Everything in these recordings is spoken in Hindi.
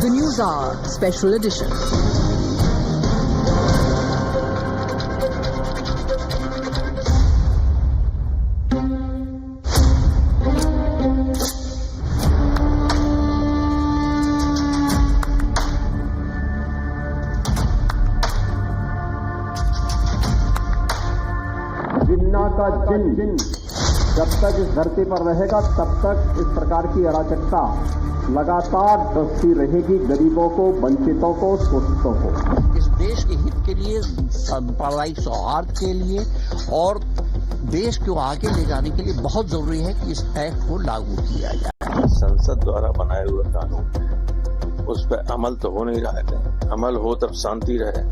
The News Hour Special Edition. जिन्ना का जिन जब तक इस धरती पर रहेगा तब तक इस प्रकार की अराजकता लगातार दस्ती रहेगी, गरीबों को, वंचितों को, शोषितों को। इस देश के हित के लिए, सांप्रदायिक सौहार्द के लिए और देश को आगे ले जाने के लिए बहुत जरूरी है कि इस एक्ट को लागू किया जाए। संसद द्वारा बनाए हुए कानून उस पर अमल तो हो नहीं रहा है। अमल हो तब शांति रहे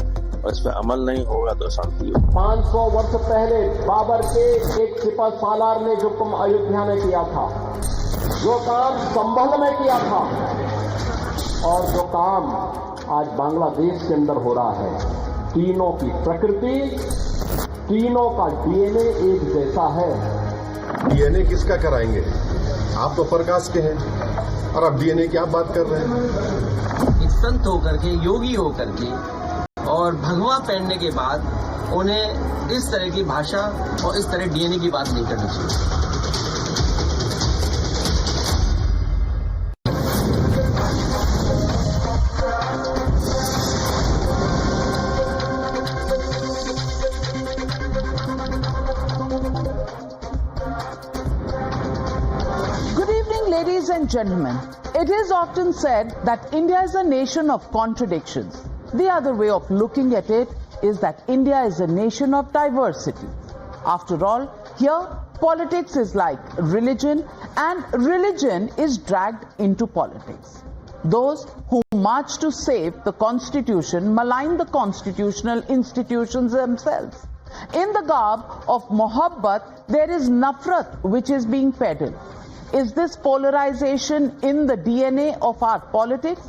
और इस पर अमल नहीं होगा तो शांति हो। 500 वर्ष पहले बाबर के एक सिपह सालार ने जो काम अयोध्या में किया था, जो काम संभल में किया था और जो काम आज बांग्लादेश के अंदर हो रहा है, तीनों की प्रकृति, तीनों का डीएनए एक जैसा है। डीएनए किसका कराएंगे? आप तो प्रकाश के हैं और आप डीएनए की आप बात कर रहे हैं। संत होकर के, योगी होकर के और भगवा पहनने के बाद उन्हें इस तरह की भाषा और इस तरह डीएनए की बात नहीं करनी चाहिए। Good evening, ladies and gentlemen. It is often said that India is a nation of contradictions. The other way of looking at it is that India is a nation of diversity. After all, here politics is like religion and religion is dragged into politics. Those who march to save the constitution malign the constitutional institutions themselves. In the garb of mohabbat, there is nafrat which is being peddled. Is this polarization in the DNA of our politics?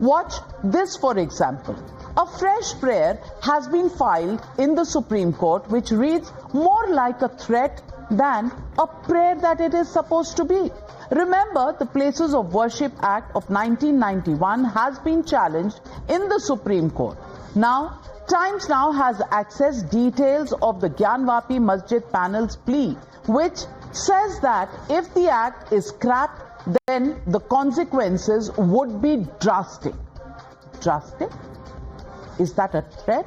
Watch this, for example. A fresh prayer has been filed in the Supreme Court which reads more like a threat than a prayer that it is supposed to be. Remember, the Places of Worship Act of 1991 has been challenged in the Supreme Court. Now, Times Now has accessed details of the Gyanvapi Masjid panel's plea, which says that if the act is scrapped, then the consequences would be drastic. Drastic? Is that a threat?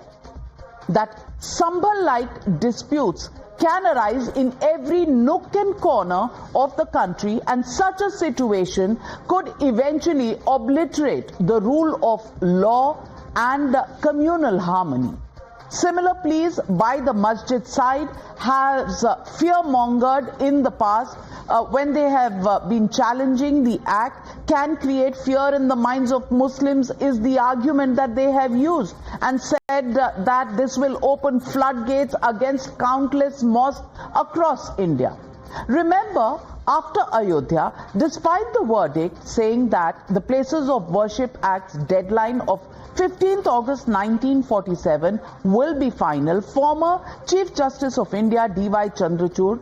That Sambhal-like disputes can arise in every nook and corner of the country, and such a situation could eventually obliterate the rule of law and communal harmony. Similar pleas by the masjid side has fear-mongered in the past when they have been challenging the act. Can create fear in the minds of Muslims is the argument that they have used, and said that this will open floodgates against countless mosques across India. Remember, after Ayodhya, despite the verdict saying that the Places of Worship Act's deadline of 15th August 1947 will be final, former Chief Justice of India D.Y. Chandrachud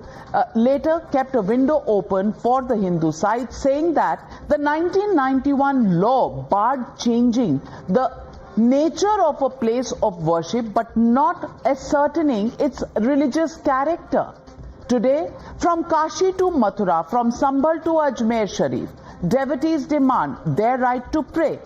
later kept a window open for the Hindu side, saying that the 1991 law barred changing the nature of a place of worship but not ascertaining its religious character. Today, from Kashi to Mathura, from Sambhal to Ajmer Sharif, devotees demand their right to pray.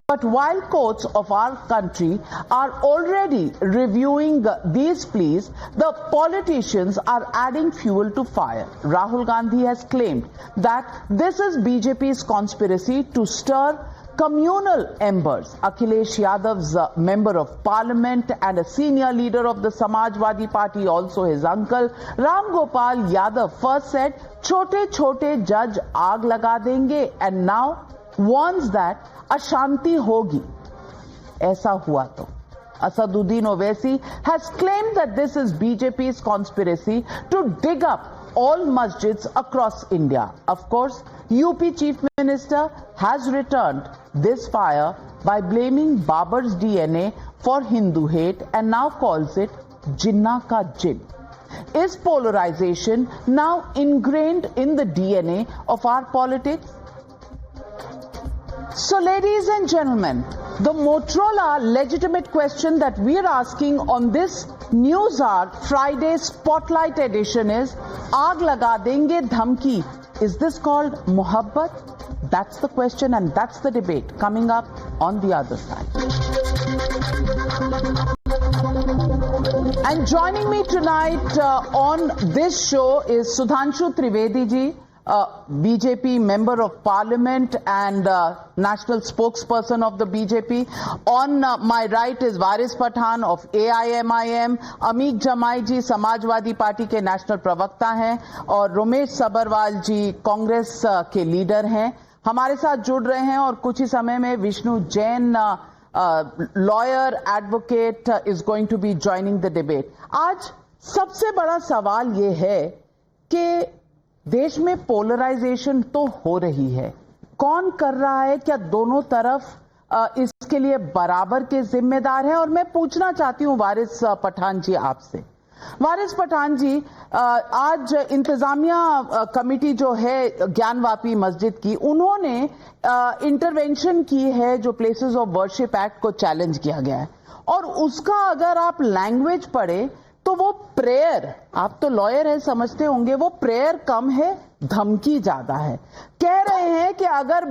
But while courts of our country are already reviewing these pleas, the politicians are adding fuel to fire. Rahul Gandhi has claimed that this is BJP's conspiracy to stir communal embers. Akhilesh Yadav's member of parliament and a senior leader of the Samajwadi Party, also his uncle, Ram Gopal Yadav, first said, "Chote chote judge aag laga denge," and now warns that अशांति होगी. ऐसा हुआ तो Asaduddin Owaisi has claimed that this is BJP's conspiracy to dig up all masjids across India. Of course, UP Chief Minister has returned this fire by blaming Babar's DNA for Hindu hate and now calls it Jinnah ka Jinn. Is polarization now ingrained in the DNA of our politics? So, ladies and gentlemen, the Motorola legitimate question that we are asking on this News Hour Friday Spotlight edition is, Aag laga denge dhamki. Is this called mohabbat? That's the question and that's the debate coming up on the other side. And joining me tonight on this show is Sudhanshu Trivedi ji, BJP Member of Parliament and National Spokesperson of the BJP. On my right is Waris Pathan of AIMIM, Ameek Jamai ji Samajwadi party के नेशनल प्रवक्ता हैं और रोमेश सबरवाल जी कांग्रेस के लीडर हैं, हमारे साथ जुड़ रहे हैं। और कुछ ही समय में Vishnu Jain lawyer advocate is going to be joining the debate. आज सबसे बड़ा सवाल ये है कि देश में पोलराइजेशन तो हो रही है, कौन कर रहा है, क्या दोनों तरफ इसके लिए बराबर के जिम्मेदार हैं? और मैं पूछना चाहती हूं वारिस पठान जी आपसे। वारिस पठान जी, आज इंतजामिया कमेटी जो है ज्ञानवापी मस्जिद की, उन्होंने इंटरवेंशन की है जो प्लेसेस ऑफ वर्शिप एक्ट को चैलेंज किया गया है, और उसका अगर आप लैंग्वेज पढ़े तो वो प्रेयर, आप तो लॉयर है समझते होंगे, वो प्रेयर कम है धमकी ज्यादा है। कह रहे हैं कि अगर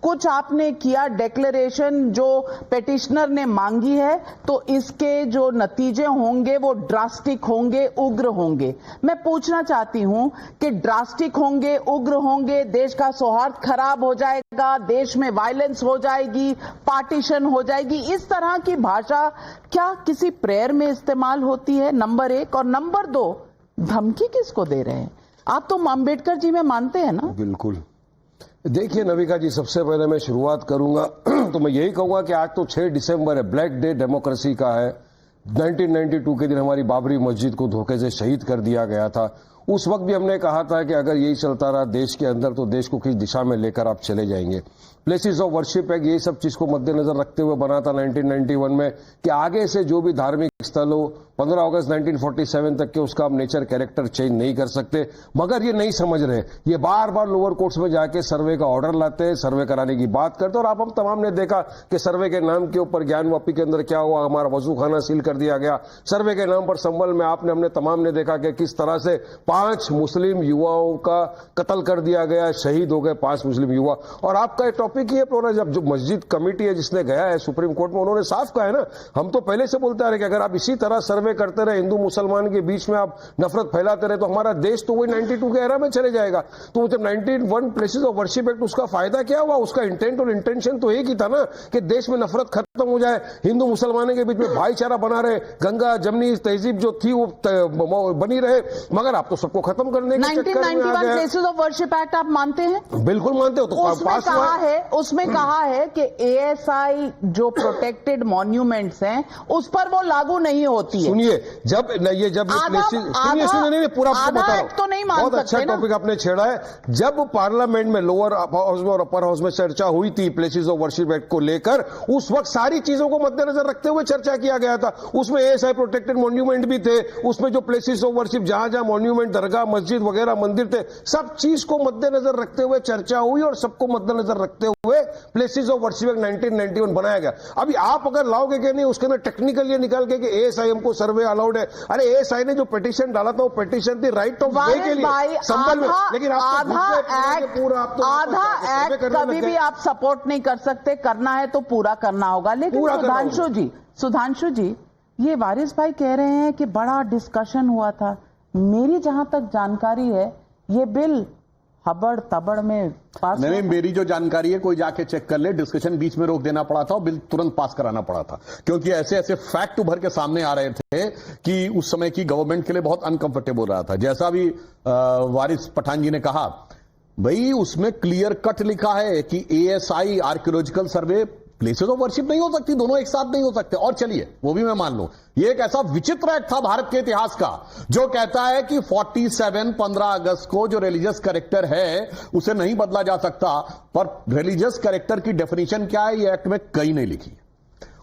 कुछ आपने किया डिक्लेरेशन जो पेटिशनर ने मांगी है तो इसके जो नतीजे होंगे वो ड्रास्टिक होंगे, उग्र होंगे। मैं पूछना चाहती हूं कि ड्रास्टिक होंगे, उग्र होंगे, देश का सौहार्द खराब हो जाएगा, देश में वायलेंस हो जाएगी, पार्टीशन हो जाएगी, इस तरह की भाषा क्या किसी प्रेयर में इस्तेमाल होती है? नंबर एक। और नंबर दो, धमकी किसको दे रहे हैं? आप तो अम्बेडकर जी में मानते हैं ना? बिल्कुल। देखिए नविका जी, सबसे पहले मैं शुरुआत करूंगा तो मैं यही कहूंगा कि आज तो 6 दिसंबर है, ब्लैक डे डेमोक्रेसी का है। 1992 के दिन हमारी बाबरी मस्जिद को धोखे से शहीद कर दिया गया था। उस वक्त भी हमने कहा था कि अगर यही चलता रहा देश के अंदर तो देश को किस दिशा में लेकर आप चले जाएंगे। प्लेसेस ऑफ वर्शिप एक्ट ये सब चीज को मद्देनजर रखते हुए बना था 1991 में कि आगे से जो भी धार्मिक स्थल हो 15 अगस्त 1947 तक के उसका आप नेचर कैरेक्टर चेंज नहीं कर सकते। मगर ये नहीं समझ रहे, ये बार बार लोअर कोर्ट्स में जाके सर्वे का ऑर्डर लाते हैं, सर्वे कराने की बात करते हैं। और आप हम तमाम ने देखा कि सर्वे के नाम के ऊपर ज्ञानवापी के अंदर क्या हुआ, हमारा वजू खाना सील कर दिया गया। सर्वे के नाम पर संभल में हमने तमाम ने देखा कि किस तरह से 5 मुस्लिम युवाओं का कत्ल कर दिया गया, शहीद हो गए 5 मुस्लिम युवा। और आपका टॉपिक ये प्रोग्राम, जब जो मस्जिद कमेटी है जिसने गया है सुप्रीम कोर्ट में, उन्होंने साफ कहा है ना, हम तो पहले से बोलते आ रहे कि अगर आप इसी तरह सर्वे करते रहे, हिंदू मुसलमान के बीच में आप नफरत फैलाते रहे, तो हमारा देश तो वही 92 के एरा में चले जाएगा। तो जब 91 प्लेसेस ऑफ वर्शिप एक्ट, उसका फायदा क्या हुआ? उसका इंटेंट और इंटेंशन तो एक ही था ना कि देश में नफरत खत्म हो जाए, हिंदू मुसलमानों के बीच में भाईचारा बना रहे, गंगा जमनी तहजीब जो थी वो बनी रहे। मगर आप तो सबको खत्म करने के चक्कर में आ गए। 1991 प्लेसेस ऑफ वर्शिप एक्ट आप मानते हैं? बिल्कुल मानते हो। तो उसमें कहा है कि ASI जो प्रोटेक्टेड मॉन्यूमेंट्स हैं उस पर वो लागू नहीं होती है। सुनिए, जब पूरा तो नहीं मान बहुत अच्छा टॉपिक आपने छेड़ा है। जब पार्लियामेंट में लोअर हाउस में और अपर हाउस में चर्चा हुई थी प्लेसेस ऑफ वर्शिप एक्ट को लेकर, उस वक्त सारी चीजों को मद्देनजर रखते हुए चर्चा किया गया था। उसमें ASI प्रोटेक्टेड मॉन्यूमेंट भी थे, उसमें जो प्लेसेस ऑफ वर्शिप जहां जहां मॉन्यूमेंट, दरगाह, मस्जिद वगैरह मंदिर थे, सब चीज को मद्देनजर रखते हुए चर्चा हुई और सबको मद्देनजर रखते हुए प्लेसेस ऑफ वर्शिप एक्ट 1991 बनाया गया। अभी आप अगर लाओगे कि नहीं उसके अंदर टेक्निकल ये निकाल के कि ASI हमको सर्वे अलाउड है, अरे ASI ने जो पिटीशन डाला था वो पिटीशन थी राइट ऑफ वे के लिए संबल में, लेकिन आधा एक्ट कभी भी आप सपोर्ट नहीं कर सकते, करना है तो पूरा करना होगा। लेकिन सुधांशु जी, ये वारिस भाई कह रहे हैं कि बड़ा डिस्कशन हुआ था। मेरी जहां तक जानकारी है ये बिल हबड़ तबड़ में पास नहीं, मेरी जो जानकारी है कोई जाके चेक कर ले, डिस्कशन बीच में रोक देना पड़ा था और बिल तुरंत पास कराना पड़ा था, क्योंकि ऐसे ऐसे फैक्ट उभर के सामने आ रहे थे कि उस समय की गवर्नमेंट के लिए बहुत अनकंफर्टेबल रहा था। जैसा भी वारिस पठान जी ने कहा, भाई उसमें क्लियर कट लिखा है कि ASI archaeological survey places of worship नहीं हो सकती, दोनों एक साथ नहीं हो सकते। और चलिए वो भी मैं मान लूं, ये एक ऐसा विचित्र एक्ट था भारत के इतिहास का जो कहता है कि 15 अगस्त को जो रिलीजियस कैरेक्टर है उसे नहीं बदला जा सकता। पर रिलीजियस कैरेक्टर की डेफिनेशन क्या है ये एक्ट में कहीं नहीं लिखी।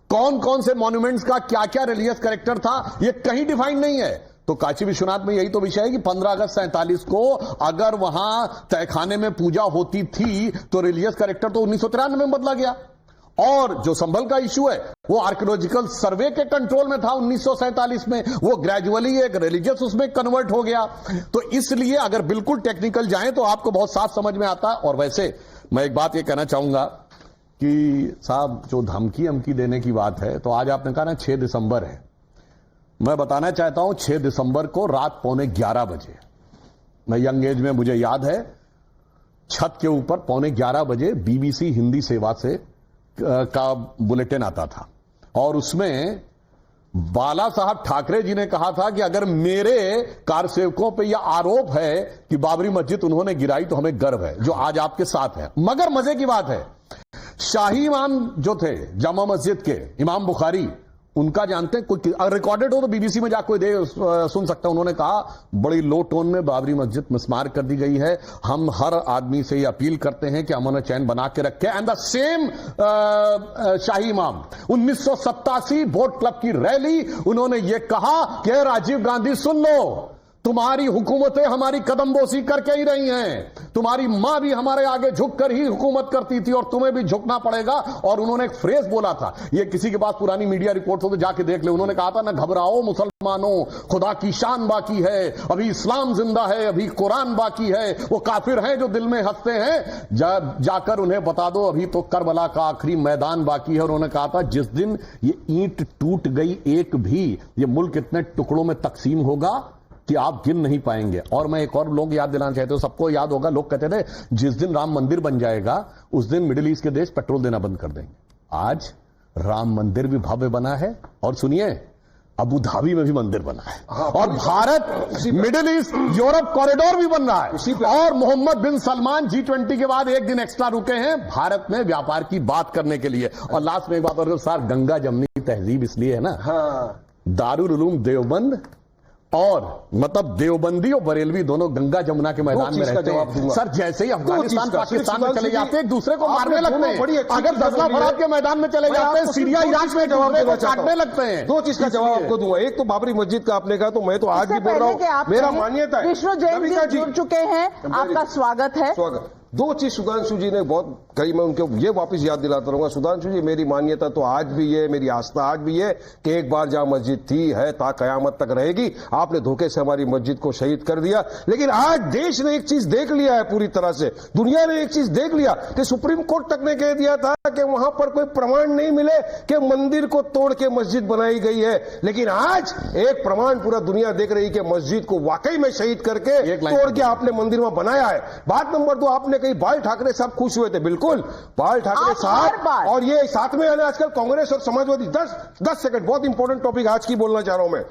कौन कौन से मॉन्यूमेंट्स का क्या क्या रिलीजियस कैरेक्टर था ये कहीं डिफाइन नहीं है। तो काशी विश्वनाथ में यही तो विषय है कि 15 अगस्त 47 को अगर वहां तहखाने में पूजा होती थी तो रिलीजियस कैरेक्टर तो 1993 में बदला गया। और जो संभल का इश्यू है वो आर्कियोलॉजिकल सर्वे के कंट्रोल में था 1947 में, वो ग्रेजुअली एक रिलीजियस उसमें कन्वर्ट हो गया। तो इसलिए अगर बिल्कुल टेक्निकल जाएं तो आपको बहुत साफ समझ में आता है। और वैसे मैं एक बात ये कहना चाहूंगा कि साहब जो धमकी देने की बात है, तो आज आपने कहा ना 6 दिसंबर है, मैं बताना चाहता हूं 6 दिसंबर को रात 11:15 बजे, मैं यंग एज में मुझे याद है, छत के ऊपर 11:15 बजे बीबीसी हिंदी सेवा से का बुलेटिन आता था और उसमें बाला साहब ठाकरे जी ने कहा था कि अगर मेरे कारसेवकों पे यह आरोप है कि बाबरी मस्जिद उन्होंने गिराई तो हमें गर्व है, जो आज आपके साथ है। मगर मजे की बात है, शाही इमाम जो थे जामा मस्जिद के इमाम बुखारी, उनका जानते हैं, कोई रिकॉर्डेड हो तो बीबीसी में जाकर सुन सकता है, उन्होंने कहा बड़ी लो टोन में बाबरी मस्जिद मिसमार कर दी गई है, हम हर आदमी से ये अपील करते हैं कि अमन और चैन बना के रखें। एंड द सेम शाही इमाम 1987 बोट क्लब की रैली, उन्होंने ये कहा कि राजीव गांधी सुन लो, तुम्हारी हुकूमतें हमारी कदमबोसी करके ही रही हैं, तुम्हारी मां भी हमारे आगे झुककर ही हुकूमत करती थी और तुम्हें भी झुकना पड़ेगा। और उन्होंने एक फ्रेज बोला था, ये किसी के पास पुरानी मीडिया रिपोर्ट हो तो जाके देख ले, उन्होंने कहा था ना घबराओ मुसलमानों, खुदा की शान बाकी है, अभी इस्लाम जिंदा है, अभी कुरान बाकी है, वो काफिर हैं जो दिल में हंसते हैं, जाकर उन्हें बता दो अभी तो करबला का आखिरी मैदान बाकी है। और उन्होंने कहा था जिस दिन ये ईंट टूट गई एक भी, ये मुल्क इतने टुकड़ों में तकसीम होगा कि आप गिन नहीं पाएंगे। और मैं एक और लोग याद दिलाना चाहते हो, सबको याद होगा, लोग कहते थे जिस दिन राम मंदिर बन जाएगा उस दिन मिडिल ईस्ट के देश पेट्रोल देना बंद कर देंगे। आज राम मंदिर भी भव्य बना है और सुनिए अबू धाबी में भी मंदिर बना है और Bharat middle east Europe corridor भी बन रहा है। और मोहम्मद बिन सलमान G20 के बाद एक दिन एक्स्ट्रा रुके हैं भारत में व्यापार की बात करने के लिए। और लास्ट में एक बात और सर, गंगा जमनी तहजीब इसलिए है ना, दारुल उलूम देवबंद और मतलब देवबंदी और बरेलवी दोनों गंगा जमुना के मैदान में रहते हैं। सर जैसे ही अफगानिस्तान पाकिस्तान में चले जाते हैं एक दूसरे को मारने लगते हैं, अगर दसला फरात के मैदान में चले जाते हैं सीरिया इराक में जवाब काटने लगते हैं। 2 चीज का जवाब आपको दूंगा, एक तो बाबरी मस्जिद का आपने कहा, तो मैं तो आज भी बोल रहा हूं, मेरा मान्यता है। विष्णु जैन जी जुड़ चुके हैं, आपका स्वागत है। स्वागत। 2 चीज सुधांशु जी ने बहुत कही, मैं उनको ये वापस याद दिलाता रहूंगा। सुधांशु जी, मेरी मान्यता तो आज भी है, मेरी आस्था आज भी है कि एक बार जहां मस्जिद थी है ता कयामत तक रहेगी। आपने धोखे से हमारी मस्जिद को शहीद कर दिया, लेकिन आज देश ने एक चीज देख लिया है पूरी तरह से, दुनिया ने एक चीज देख लिया कि सुप्रीम कोर्ट तक ने कह दिया था कि वहां पर कोई प्रमाण नहीं मिले कि मंदिर को तोड़ के मस्जिद बनाई गई है, लेकिन आज एक प्रमाण पूरा दुनिया देख रही कि मस्जिद को वाकई में शहीद करके तोड़ के आपने मंदिर में बनाया है। बात नंबर 2, आपने कही बाल ठाकरे साहब खुश हुए थे, बिल्कुल बाल ठाकरे साहब, और ये साथ में आजकल कांग्रेस और समाजवादी 10 सेकंड, बहुत इंपॉर्टेंट टॉपिक आज की बोलना चाह रहा हूं मैं।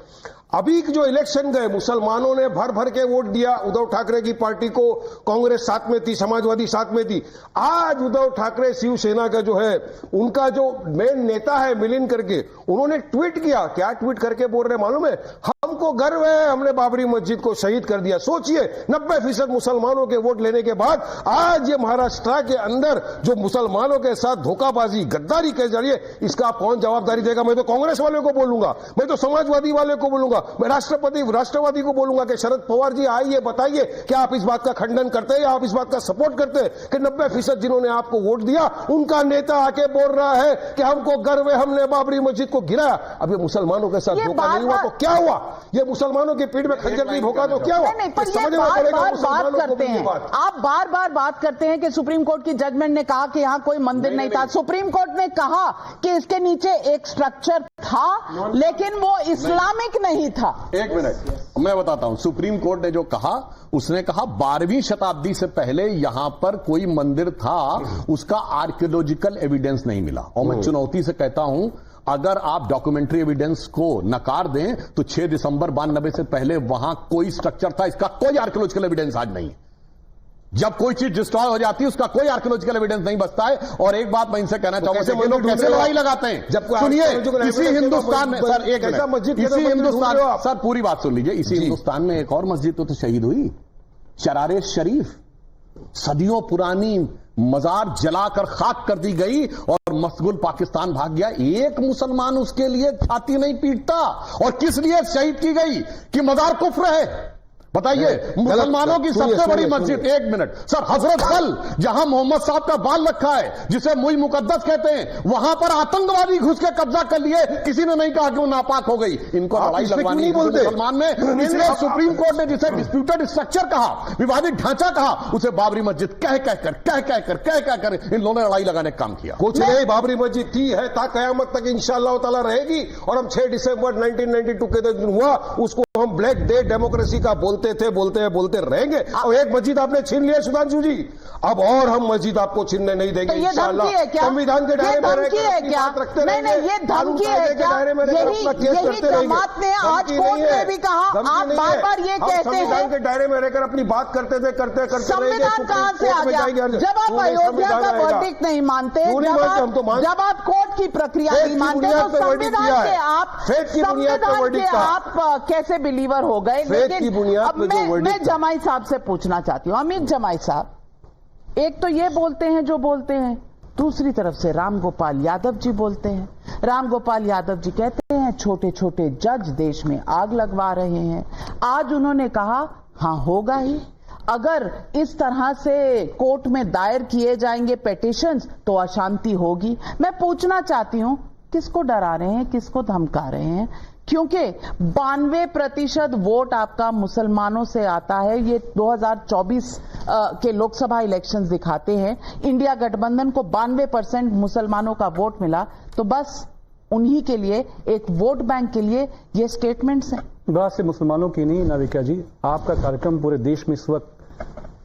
अभी जो इलेक्शन गए, मुसलमानों ने भर भर के वोट दिया उद्धव ठाकरे की पार्टी को, कांग्रेस साथ में थी, समाजवादी साथ में थी। आज उद्धव ठाकरे शिवसेना का जो है, उनका जो मेन नेता है मिलिंद करके, उन्होंने ट्वीट किया, क्या ट्वीट करके बोल रहे मालूम है, हमको गर्व है हमने बाबरी मस्जिद को शहीद कर दिया। सोचिए 90% मुसलमानों के वोट लेने के बाद आज ये महाराष्ट्र के अंदर जो मुसलमानों के साथ धोखाबाजी गद्दारी की जा रही है, इसका कौन जवाबदारी देगा? मैं तो कांग्रेस वाले को बोलूंगा, मैं तो समाजवादी वाले को बोलूंगा, मैं राष्ट्रवादी को बोलूंगा कि शरद पवार जी आइए बताइए क्या आप इस बात का खंडन करते हैं या आप इस बात का सपोर्ट करते हैं कि 90% जिन्होंने आपको वोट दिया उनका नेता आके बोल रहा है कि हमको गर्व है हमने बाबरी मस्जिद को गिराया। अब ये मुसलमानों के साथ धोखा नहीं हुआ तो क्या हुआ? ये मुसलमानों के पीठ में खंजर नहीं भोंका तो क्या हुआ? आप बार बार बात करते हैं कि सुप्रीम कोर्ट की जजमेंट ने कहा कि यहां कोई मंदिर नहीं था। सुप्रीम कोर्ट ने कहा कि इसके नीचे एक स्ट्रक्चर था लेकिन वो इस्लामिक नहीं था। एक मिनट मैं बताता हूं, सुप्रीम कोर्ट ने जो कहा, उसने कहा 12वीं शताब्दी से पहले यहां पर कोई मंदिर था, उसका आर्कियोलॉजिकल एविडेंस नहीं मिला। और मैं चुनौती से कहता हूं, अगर आप डॉक्यूमेंट्री एविडेंस को नकार दें तो 6 दिसंबर 92 से पहले वहां कोई स्ट्रक्चर था, इसका कोई आर्कियोलॉजिकल एविडेंस आज नहीं। जब कोई चीज डिस्ट्रॉय हो जाती है उसका कोई आर्कियोलॉजिकल एविडेंस नहीं बचता है। और एक बात मैं इनसे कहना चाहूंगा, लोग कैसे लड़ाई लगाते हैं, सुनिए, इसी हिंदुस्तान में सर, एक मिनट, इसी हिंदुस्तान, सर पूरी बात सुन लीजिए, इसी हिंदुस्तान में एक और मस्जिद तो शहीद हुई, शरारे शरीफ, सदियों पुरानी मजार जलाकर खाक कर दी गई और मशगूल पाकिस्तान भाग गया। एक मुसलमान उसके लिए छाती नहीं पीटता। और किस लिए शहीद की गई? कि मजार कुफ्र है। बताइए, मुसलमानों की सबसे बड़ी मस्जिद, एक मिनट सर, हजरत बल जहां मोहम्मद साहब का बाल रखा है, जिसे मुई मुकद्दस कहते हैं, वहां पर आतंकवादी घुस के कब्जा कर लिए। किसी ने नहीं कहा कि वो नापाक हो गई। इनको लड़ाई लगवानी मुसलमान में, इसलिए सुप्रीम कोर्ट ने जिसे डिस्प्यूटेड स्ट्रक्चर कहा, विवादित ढांचा कहा, उसे बाबरी मस्जिद कह कहकर इन लोगों ने लड़ाई लगाने का काम किया। कुछ नहीं, बाबरी मस्जिद थी, है, ता कयामत तक इंशाअल्लाह ताला रहेगी। और हम 6 दिसंबर 1992 के दिन हुआ, उसको हम ब्लैक डे डेमोक्रेसी का बोलते रहेंगे। और एक मस्जिद आपने छीन लिया सुधांशु जी, अब और हम मस्जिद आपको छीनने नहीं देंगे इंशाअल्लाह। संविधान के दायरे में रहकर अपनी बात रखते रहेंगे, ये धमकी है क्या? यही जमात ने आज कोर्ट में भी कहा, आप बार-बार ये कहते हैं संविधान के दायरे में रहकर अपनी बात करते करते संविधान कहां से आ गया? जब आप अयोध्या का वर्डिक्ट नहीं मानते, जब आप कोर्ट की प्रक्रिया नहीं मानते, तो संविधान के आप कैसे बिलीवर हो गए? लेकिन अब मैं जमाई साहब से पूछना चाहती हूं, अमित जमाई साहब, एक तो ये बोलते हैं जो बोलते हैं, दूसरी तरफ से राम गोपाल यादव जी बोलते हैं। राम गोपाल यादव जी कहते हैं छोटे छोटे जज देश में आग लगवा रहे हैं। आज उन्होंने कहा हां होगा ही, अगर इस तरह से कोर्ट में दायर किए जाएंगे पिटीशंस तो अशांति होगी। मैं पूछना चाहती हूं, किसको डरा रहे हैं, किसको धमका रहे हैं? क्योंकि 92% वोट आपका मुसलमानों से आता है। ये 2024 के लोकसभा इलेक्शंस दिखाते हैं। इंडिया गठबंधन को 92% मुसलमानों का वोट मिला, तो बस उन्हीं के लिए, एक वोट बैंक के लिए ये स्टेटमेंट्स हैं। बात से मुसलमानों की नहीं नाविका जी, आपका कार्यक्रम पूरे देश में इस वक्त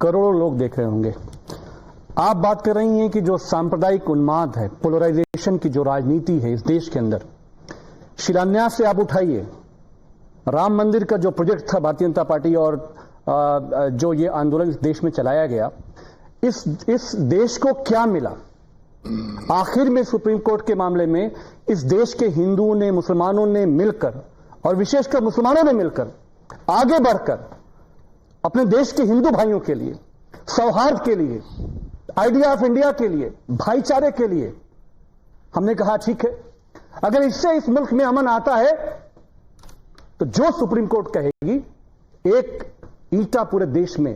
करोड़ों लोग देख रहे होंगे। आप बात कर रही हैं कि जो सांप्रदायिक उन्माद है, पोलराइजेशन की जो राजनीति है इस देश के अंदर, शिलान्यास से आप उठाइए, राम मंदिर का जो प्रोजेक्ट था भारतीय जनता पार्टी और जो ये आंदोलन इस देश में चलाया गया, इस देश को क्या मिला? आखिर में सुप्रीम कोर्ट के मामले में इस देश के हिंदुओं ने, मुसलमानों ने मिलकर, और विशेषकर मुसलमानों ने मिलकर आगे बढ़कर अपने देश के हिंदू भाइयों के लिए, सौहार्द के लिए, आइडिया ऑफ इंडिया के लिए, भाईचारे के लिए हमने कहा ठीक है, अगर इससे इस मुल्क में अमन आता है तो जो सुप्रीम कोर्ट कहेगी, एक ईंटा पूरे देश में,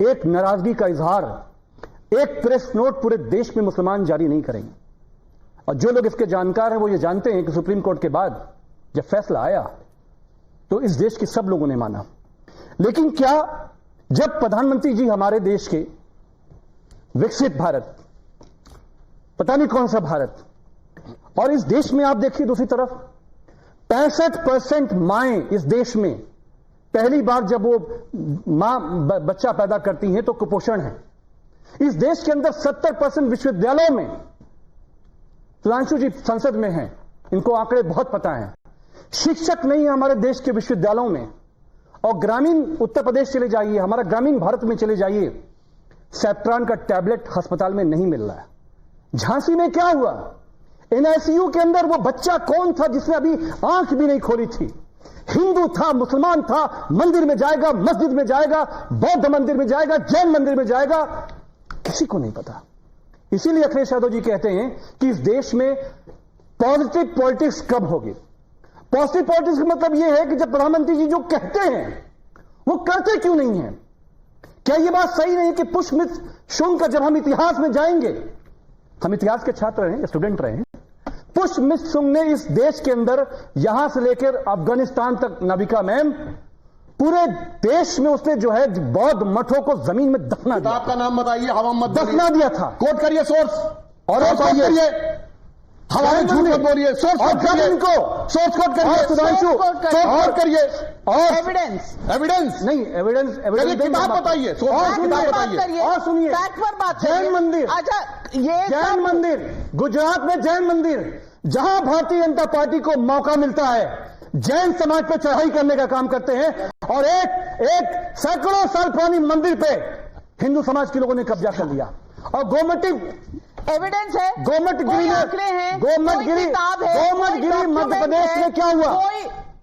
एक नाराजगी का इजहार, एक प्रेस नोट पूरे देश में मुसलमान जारी नहीं करेंगे। और जो लोग इसके जानकार हैं वो ये जानते हैं कि सुप्रीम कोर्ट के बाद जब फैसला आया तो इस देश के सब लोगों ने माना। लेकिन क्या जब प्रधानमंत्री जी हमारे देश के विकसित भारत, पता नहीं कौन सा भारत, और इस देश में आप देखिए दूसरी तरफ 65% माएं इस देश में पहली बार जब वो मां बच्चा पैदा करती हैं तो कुपोषण है। इस देश के अंदर 70% विश्वविद्यालयों में, सुधांशु जी संसद में हैं, इनको आंकड़े बहुत पता हैं, शिक्षक नहीं है हमारे देश के विश्वविद्यालयों में। और ग्रामीण उत्तर प्रदेश चले जाइए, हमारा ग्रामीण भारत में चले जाइए, सेप्ट्रान का टैबलेट अस्पताल में नहीं मिल रहा है। झांसी में क्या हुआ? एनआईसीयू के अंदर वो बच्चा कौन था जिसने अभी आंख भी नहीं खोली थी? हिंदू था, मुसलमान था, मंदिर में जाएगा, मस्जिद में जाएगा, बौद्ध मंदिर में जाएगा, जैन मंदिर में जाएगा, किसी को नहीं पता। इसीलिए अखिलेश यादव जी कहते हैं कि इस देश में पॉजिटिव पॉलिटिक्स कब होगी। पॉजिटिव पॉलिटिक्स का मतलब यह है कि जब प्रधानमंत्री जी जो कहते हैं वो करते क्यों नहीं है? क्या यह बात सही नहीं कि पुष्पमित्र शुंग का, जब हम इतिहास में जाएंगे, हम इतिहास के छात्र रहे, स्टूडेंट रहे, पुष्पमित्र शुंग ने इस देश के अंदर यहां से लेकर अफगानिस्तान तक, नाविका मैम, पूरे देश में उसने जो है बौद्ध मठों को जमीन में दफना दिया। आपका नाम बताइए, हवा मत दफना दिया था। कोट करिए सोर्स, और करिए, हवाले झूठ मत बोलिए, सोर्स कोट करिए, सोर्स कोट करिए, सुधांशु और करिए, और एविडेंस नहीं, एविडेंस किताब बताइए, और सुनिए, जैन मंदिर, अच्छा ये जैन मंदिर, गुजरात में जैन मंदिर, जहां भारतीय जनता पार्टी को मौका मिलता है जैन समाज पर चढ़ाई करने का काम करते हैं, और एक सैकड़ों साल पुरानी मंदिर पे हिंदू समाज के लोगों ने कब्जा कर लिया। और गोमती एविडेंस है, गोमटगिरी आंकड़े हैं, गोमटगिरी मध्य प्रदेश में क्या हुआ?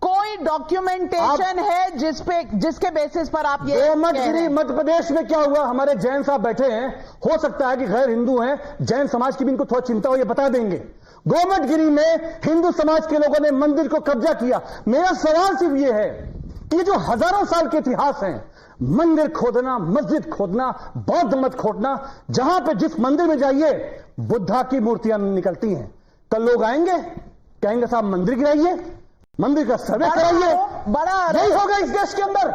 कोई डॉक्यूमेंटेशन है जिसके बेसिस पर आप ये गोमतगिरी मध्य प्रदेश में क्या हुआ? हमारे जैन साहब बैठे हैं, हो सकता है कि गैर हिंदू हैं, जैन समाज की भी इनको थोड़ा चिंता हो, ये बता देंगे। गोमतगिरी में हिंदू समाज के लोगों ने मंदिर को कब्जा किया। मेरा सवाल सिर्फ ये है कि जो हजारों साल के इतिहास हैं, मंदिर खोदना, मस्जिद खोदना, बौद्ध मत खोदना, जहां पे जिस मंदिर में जाइए बुद्धा की मूर्तियां निकलती हैं। कल लोग आएंगे, कहेंगे साहब मंदिर गिराइए, मंदिर का सर्वे कराइए। यही होगा इस देश के अंदर।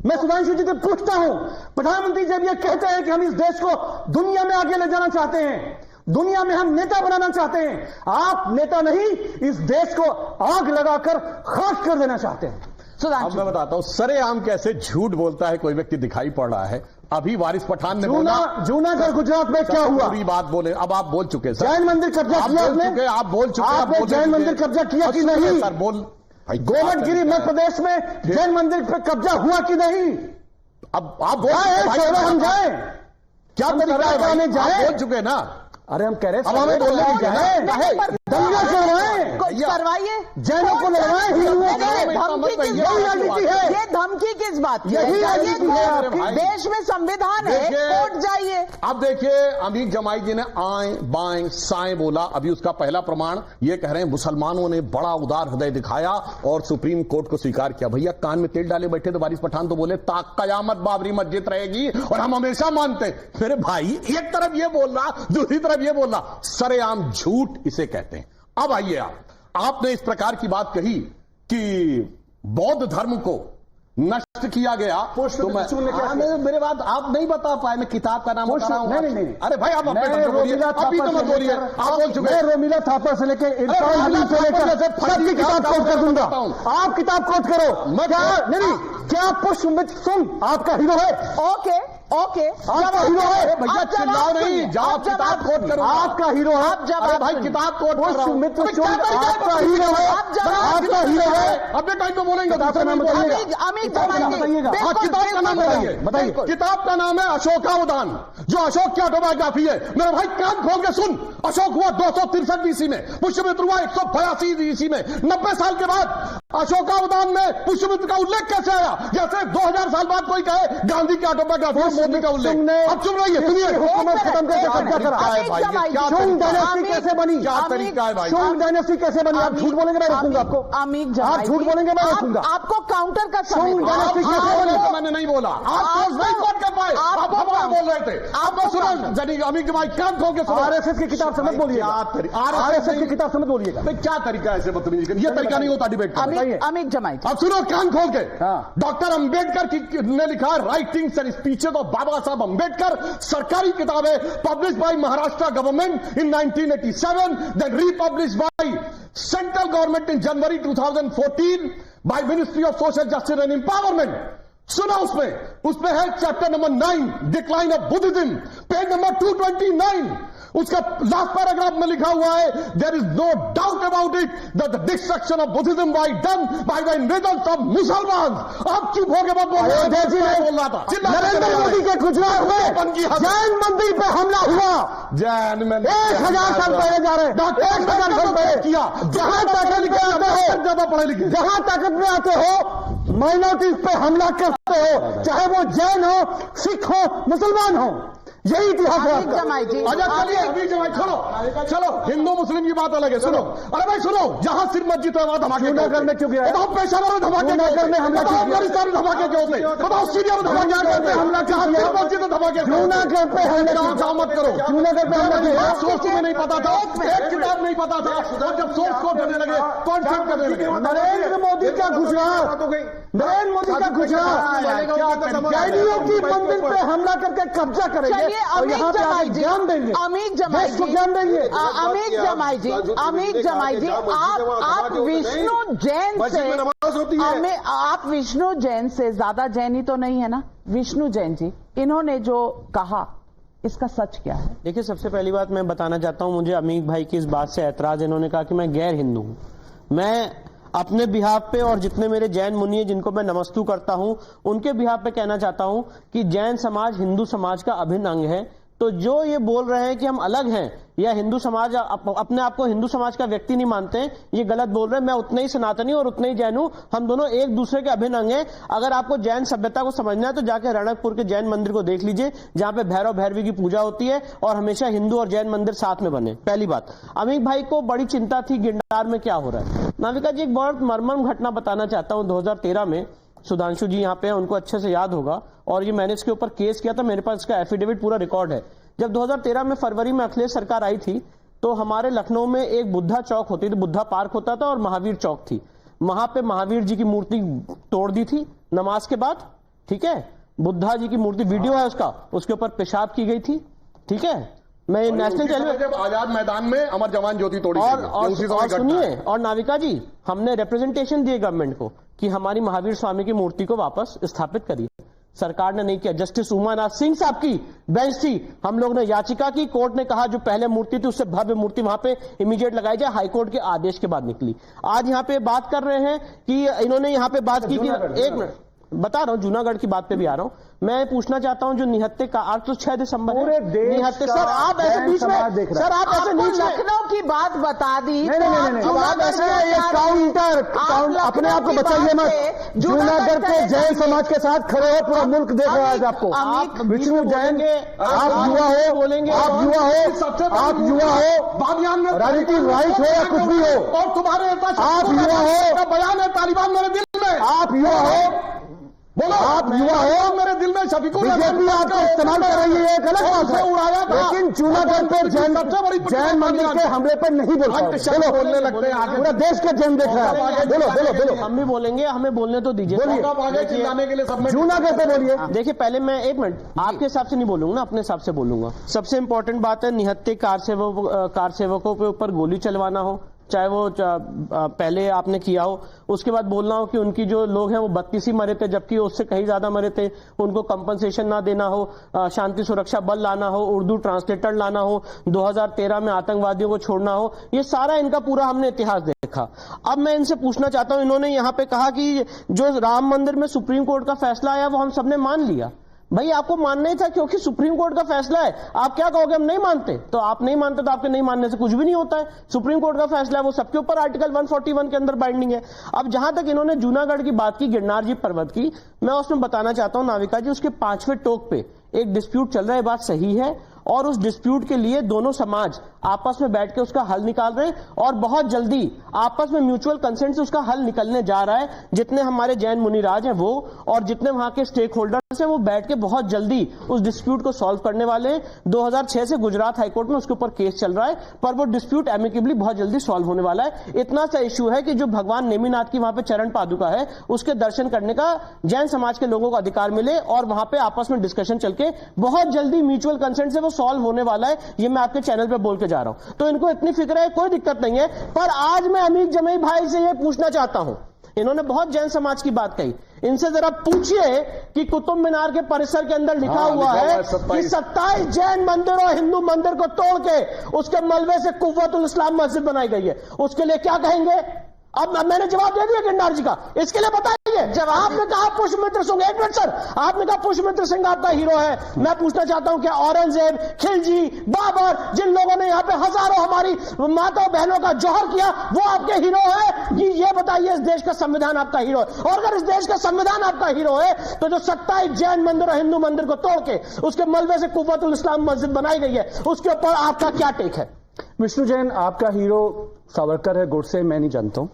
मैं सुधांशु जी से पूछता हूं, प्रधानमंत्री जब ये कहते हैं कि हम इस देश को दुनिया में आगे ले जाना चाहते हैं, दुनिया में हम नेता बनाना चाहते हैं, आप नेता नहीं, इस देश को आग लगाकर खाक कर देना चाहते हैं। अब मैं बताता हूं सरेआम कैसे झूठ बोलता है कोई व्यक्ति दिखाई पड़ रहा है। अभी वारिस पठान ने जूनागढ़ गुजरात में क्या हुआ? पूरी बात बोले, अब आप बोल चुके सर। जैन मंदिर कब्जा किया आपने? आप बोल चुके, आपने जैन मंदिर कब्जा किया कि नहीं? सर बोल। गोमतगिरी मध्य प्रदेश में जैन मंदिर पर कब्जा हुआ कि नहीं? अब आप बोल, हम जाए क्या तरीका है? जाए बोल चुके ना। अरे हम कह रहे अब हमें बोलने की दंगा करवाएं, करवाइए, जैनों को लड़वाएं, हिंदुओं को। यही राजनीति है, ये धमकी किस बात की? यही राजनीति है आपकी। देश में संविधान है, कोर्ट जाइए। अब देखिए अमीर जमाई जी ने आए बाएं साएं बोला। अभी उसका पहला प्रमाण ये कह रहे हैं मुसलमानों ने बड़ा उदार हृदय दिखाया और सुप्रीम कोर्ट को स्वीकार किया। भैया कान में तेल डाले बैठे थे वारिस पठान, तो बोले ताक कयामत बाबरी मस्जिद रहेगी और हम हमेशा मानते। मेरे भाई एक तरफ ये बोल रहा, दूसरी तरफ ये बोल रहा, सरेआम झूठ इसे कहते हैं। अब आइए आपने इस प्रकार की बात कही कि बौद्ध धर्म को नष्ट किया गया, तो मेरे बात आप नहीं बता पाए। मैं किताब का नाम बता रहा हूं। नहीं, अरे भाई आप रोमिला थापर से लेकर सबकी किताब कोट कर दूंगा। आप किताब कोट करो। क्या पुष्पमित्र सिंह आपका हीरो है? ओके, आपका हीरो है? भैया चिल्लाओ नहीं, जाओ किताब कोट करो। आपका हीरो है? अरे भाई किताब कोट कर रहा हूं। पुष्पमित्र सिंह आपका हीरो है? आपका हीरो है? अपने टाइम पे बोलेंगे, किताब का नाम बताइएगा। किताब का नाम बताइए। किताब का नाम है अशोकावदान, जो अशोक की ऑटोबायोग्राफी है। मेरे भाई कान खोल के सुन। अशोक हुआ 263 ईस्वी में, पुष्यमित्र हुआ 182 ईस्वी में। 90 साल के बाद अशोकावदान में पुष्यमित्र का उल्लेख कैसे आया? जैसे 2000 साल बाद कोई कहे गांधी की ऑटोबायोग्राफी मोदी का उल्लेख। अब सुन रही है, सुनिए। हुकूमत खत्म करके कब्जा करा। शुंग डायनेस्टी कैसे बनी? क्या तरीका है भाई? शुंग डायनेस्टी कैसे बनी? आप झूठ बोलेंगे, मैं रोकूंगा आपको। आप झूठ बोलेंगे, मैं रोकूंगा आपको। काउंटर का शुंग डायनेस्टी कैसे बनी? मैंने नहीं बोला, आप नहीं कोट कर पाए, आप हमारे बोल रहे थे। आप सुनो अमीर जमाई, कान खोल के सुनो। आरएसएस की किताब समझ बोलिएगा। आरएसएस की किताब समझ बोलिएगा। क्या तरीका है ऐसे बदतमीजी? ये तरीका नहीं होता डिबेट का। अमीर जमाई, अब सुनो कान खोल के। डॉक्टर अंबेडकर ने लिखा writings and speeches of Baba Saheb Ambedkar, सरकारी किताब है, publish by Maharashtra government in 1987, then republish by central government in January 2014 by ministry of social justice and empowerment. सुना उसमें है chapter number 9 decline of Buddhism, page number 229। उसका लास्ट पैराग्राफ में लिखा हुआ है there is no doubt about it that the destruction of Buddhism was done by the invasion of मुसलमान। आप चुप हो गए, मत बोल रहा था। नरेंद्र मोदी के गुजरात में जैन मंदिर पे हमला हुआ। जैन में 1000 साल पहले जा रहे हैं, 1000 साल पहले किया। जहां ताकत में आते हो, ज्यादा पढ़े लिखे, जहां ताकत में आते हो माइनॉरिटीज पे हमला करते हो, चाहे वो जैन हो, सिख हो, मुसलमान हो। यही इतिहास है। अच्छा चलिए अभी जमाई चलो हिंदू मुस्लिम की बात अलग है। सुनो, अरे भाई सुनो, जहां सिर्फ मस्जिद है वहां धमाके जूनागढ़ में क्यों गया? बताओ पेशावर में धमाके, जूनागढ़ में हमला, अफगानिस्तान में धमाके क्यों होते? बताओ सीरिया में धमाके करते, हमला जहां सिर्फ मस्जिद में धमाके। जूनागढ़ पे हमला मत करो। जूनागढ़ पे हमला सोर्स में नहीं पता था, एक किताब नहीं पता था, और जब सोर्स को करने लगे कॉन्सेप्ट करने लगे। नरेंद्र मोदी का गुजरात, नरेंद्र मोदी का गुजरात जैनियों की मंदिर पे हमला करके कब्जा करेंगे और यहाँ पे ज्ञान देंगे, अमीर जमाई जी, ज्ञान देंगे। अमीर जमाई जी, आप विष्णु जैन से, आप विष्णु जैन से ज्यादा जैनी तो नहीं है ना? विष्णु जैन जी, इन्होंने जो कहा इसका सच क्या है? देखिए, सबसे पहली बात मैं बताना चाहता हूं, मुझे अमीर भाई की इस बात से ऐतराज। इन्होंने कहा कि मैं गैर हिंदू हूं। मैं अपने बिहाफ पे और जितने मेरे जैन मुनि हैं जिनको मैं नमस्तु करता हूं, उनके बिहाफ पे कहना चाहता हूं कि जैन समाज हिंदू समाज का अभिन्न अंग है। तो जो ये बोल रहे हैं कि हम अलग हैं या हिंदू समाज अपने आप को हिंदू समाज का व्यक्ति नहीं मानते हैं, ये गलत बोल रहे हैं। मैं उतना ही सनातनी और उतना ही जैन हूं, हम दोनों एक दूसरे के अभिन्न अंग हैं। अगर आपको जैन सभ्यता को समझना है तो जाके रणकपुर के जैन मंदिर को देख लीजिए, जहां पे भैरव भैरवी की पूजा होती है और हमेशा हिंदू और जैन मंदिर साथ में बने। पहली बात। अमित भाई को बड़ी चिंता थी गिरनार में क्या हो रहा है। नाविका जी, एक बहुत मर्मम घटना बताना चाहता हूं। 2013 में सुधांशु जी यहाँ पे हैं, उनको अच्छे से याद होगा, और ये मैंने इसके ऊपर केस किया था, मेरे पास इसका एफिडेविट पूरा रिकॉर्ड है। जब 2013 में फरवरी में अखिलेश सरकार आई थी तो हमारे लखनऊ में एक बुद्धा चौक होती थी, बुद्धा पार्क होता था और महावीर चौक थी। वहां पे महावीर जी की मूर्ति तोड़ दी थी नमाज के बाद, ठीक है। बुद्धा जी की मूर्ति, वीडियो है उसका, उसके ऊपर पेशाब की गई थी, ठीक है। मैं नेशनल चैनल जब आजाद मैदान में अमर जवान ज्योति तोड़ी और सुनिए, और नाविका जी, हमने रिप्रेजेंटेशन दिए गवर्नमेंट को कि हमारी महावीर स्वामी की मूर्ति को वापस स्थापित करिए। सरकार ने नहीं किया। जस्टिस उमानाथ सिंह साहब की बेंच थी, हम लोग ने याचिका की, कोर्ट ने कहा जो पहले मूर्ति थी उससे भव्य मूर्ति वहां पे इमीडिएट लगाई जाए, हाईकोर्ट के आदेश के बाद निकली। आज यहां पे बात कर रहे हैं कि इन्होंने यहां पे बात की कि एक मिनट बता रहा हूं, जूनागढ़ की बात पे भी आ रहा हूं। मैं पूछना चाहता हूं जो निहत्ते का आज तो 6 दिसंबर पूरे देश निहत्ते, सर आप ऐसे बीच में, सर आप ऐसे बीच में लखनऊ की बात बता दी। नहीं, आप ऐसे काउंटर अपने आप को बचाइए मत। जूनागढ़ के जैन समाज के साथ खड़े हो, पूरा मुल्क देख रहा है आपको। आप विष्णु जैन, आप युवा हो, बोलेंगे आप युवा हो, आप युवा हो, राजनीति राइट हो या कुछ भी हो, और तुम्हारे आप युवा हो, बयान है तालिबान मेरे दिल में, आप युवा हो, बोलो आप युवा हो, मेरे दिल में शफीकुल बीजेपी आपको इस्तेमाल कर रही है, गलत बात है, उड़ाया था। लेकिन जूनागढ़ पे जैन मंदिर के हमले पर नहीं बोल सकते, बोलने लगते हैं, पूरा देश का जैन देख रहा है। बोलो, हम भी बोलेंगे, हमें बोलने तो दीजिए। जूनागढ़ पे बोलिए। देखिए पहले मैं एक मिनट आपके हिसाब से नहीं बोलूंगा ना, अपने हिसाब से बोलूंगा। सबसे इंपॉर्टेंट बात है, निहत्ते कार सेवकों के ऊपर गोली चलवाना हो, चाहे वो पहले आपने किया हो, उसके बाद बोलना हो कि उनकी जो लोग हैं वो 32 ही मरे थे, जबकि उससे कहीं ज्यादा मरे थे, उनको कंपनसेशन ना देना हो, शांति सुरक्षा बल लाना हो, उर्दू ट्रांसलेटर लाना हो, 2013 में आतंकवादियों को छोड़ना हो, ये सारा इनका पूरा हमने इतिहास देखा। अब मैं इनसे पूछना चाहता हूं, इन्होंने यहां पे कहा कि जो राम मंदिर में सुप्रीम कोर्ट का फैसला आया वो हम सबने मान लिया। भाई आपको मानना ही था क्योंकि सुप्रीम कोर्ट का फैसला है। आप क्या कहोगे, हम नहीं मानते? तो आप नहीं मानते तो आपके नहीं मानने से कुछ भी नहीं होता है। सुप्रीम कोर्ट का फैसला है, वो सबके ऊपर आर्टिकल 141 के अंदर बाइंडिंग है। अब जहां तक इन्होंने जूनागढ़ की बात की, गिरनार जी पर्वत की, मैं उसमें बताना चाहता हूं नाविका जी, उसके 5वें टोक पे एक डिस्प्यूट चल रहा है, बात सही है, और उस डिस्प्यूट के लिए दोनों समाज आपस में बैठ के उसका हल निकाल रहे हैं, और बहुत जल्दी आपस में म्यूचुअल कंसेंट से उसका हल निकलने जा रहा है। जितने हमारे जैन मुनिराज हैं वो और जितने वहां के स्टेक होल्डर्स हैं वो बैठ के बहुत जल्दी उस डिस्प्यूट को सॉल्व करने वाले हैं। 2006 से गुजरात हाईकोर्ट में उसके ऊपर केस चल रहा है, पर वो डिस्प्यूट एमिकेबली बहुत जल्दी सॉल्व होने वाला है। इतना सा इश्यू है कि जो भगवान नेमिनाथ की वहां पे चरण पादुका है, उसके दर्शन करने का जैन समाज के लोगों को अधिकार मिले, और वहां पे आपस में डिस्कशन चल के बहुत जल्दी म्यूचुअल कंसेंट से वो सॉल्व होने वाला है। ये मैं आपके चैनल पे बोल के जा रहा हूं, तो इनको इतनी फिक्र है, कोई दिक्कत नहीं है। पर आज मैं अमीर जमई भाई से ये पूछना चाहता हूं, इन्होंने बहुत जैन समाज की बात कही, इनसे जरा पूछिए कि कुतुब मीनार के परिसर के अंदर लिखा हुआ है कि 27 जैन मंदिर और हिंदू मंदिर को तोड़ के उसके मलबे से कुव्वतुल इस्लाम मस्जिद बनाई गई है, उसके लिए क्या कहेंगे? अब मैंने जवाब दे दिया गिरनार जी का, इसके लिए बताइए। जब आपने कहा पुष्पमित्र सिंह, एक मिनट सर, आपने कहा पुष्पमित्र सिंह आपका हीरो है, मैं पूछना चाहता हूं क्या औरंगजेब, खिलजी, बाबर, जिन लोगों ने यहाँ पे हजारों हमारी माताओं बहनों का जौहर किया, वो आपके हीरो है? ये बताइए, इस देश का संविधान आपका हीरो है? और अगर इस देश का संविधान आपका हीरो है तो जो 27 जैन मंदिर और हिंदू मंदिर को तोड़ के उसके मलबे से कुव्वतुल इस्लाम मस्जिद बनाई गई है, उसके ऊपर आपका क्या टेक है? विष्णु जैन, आपका हीरो सावरकर है, गोडसे मैं नहीं जानता हूं।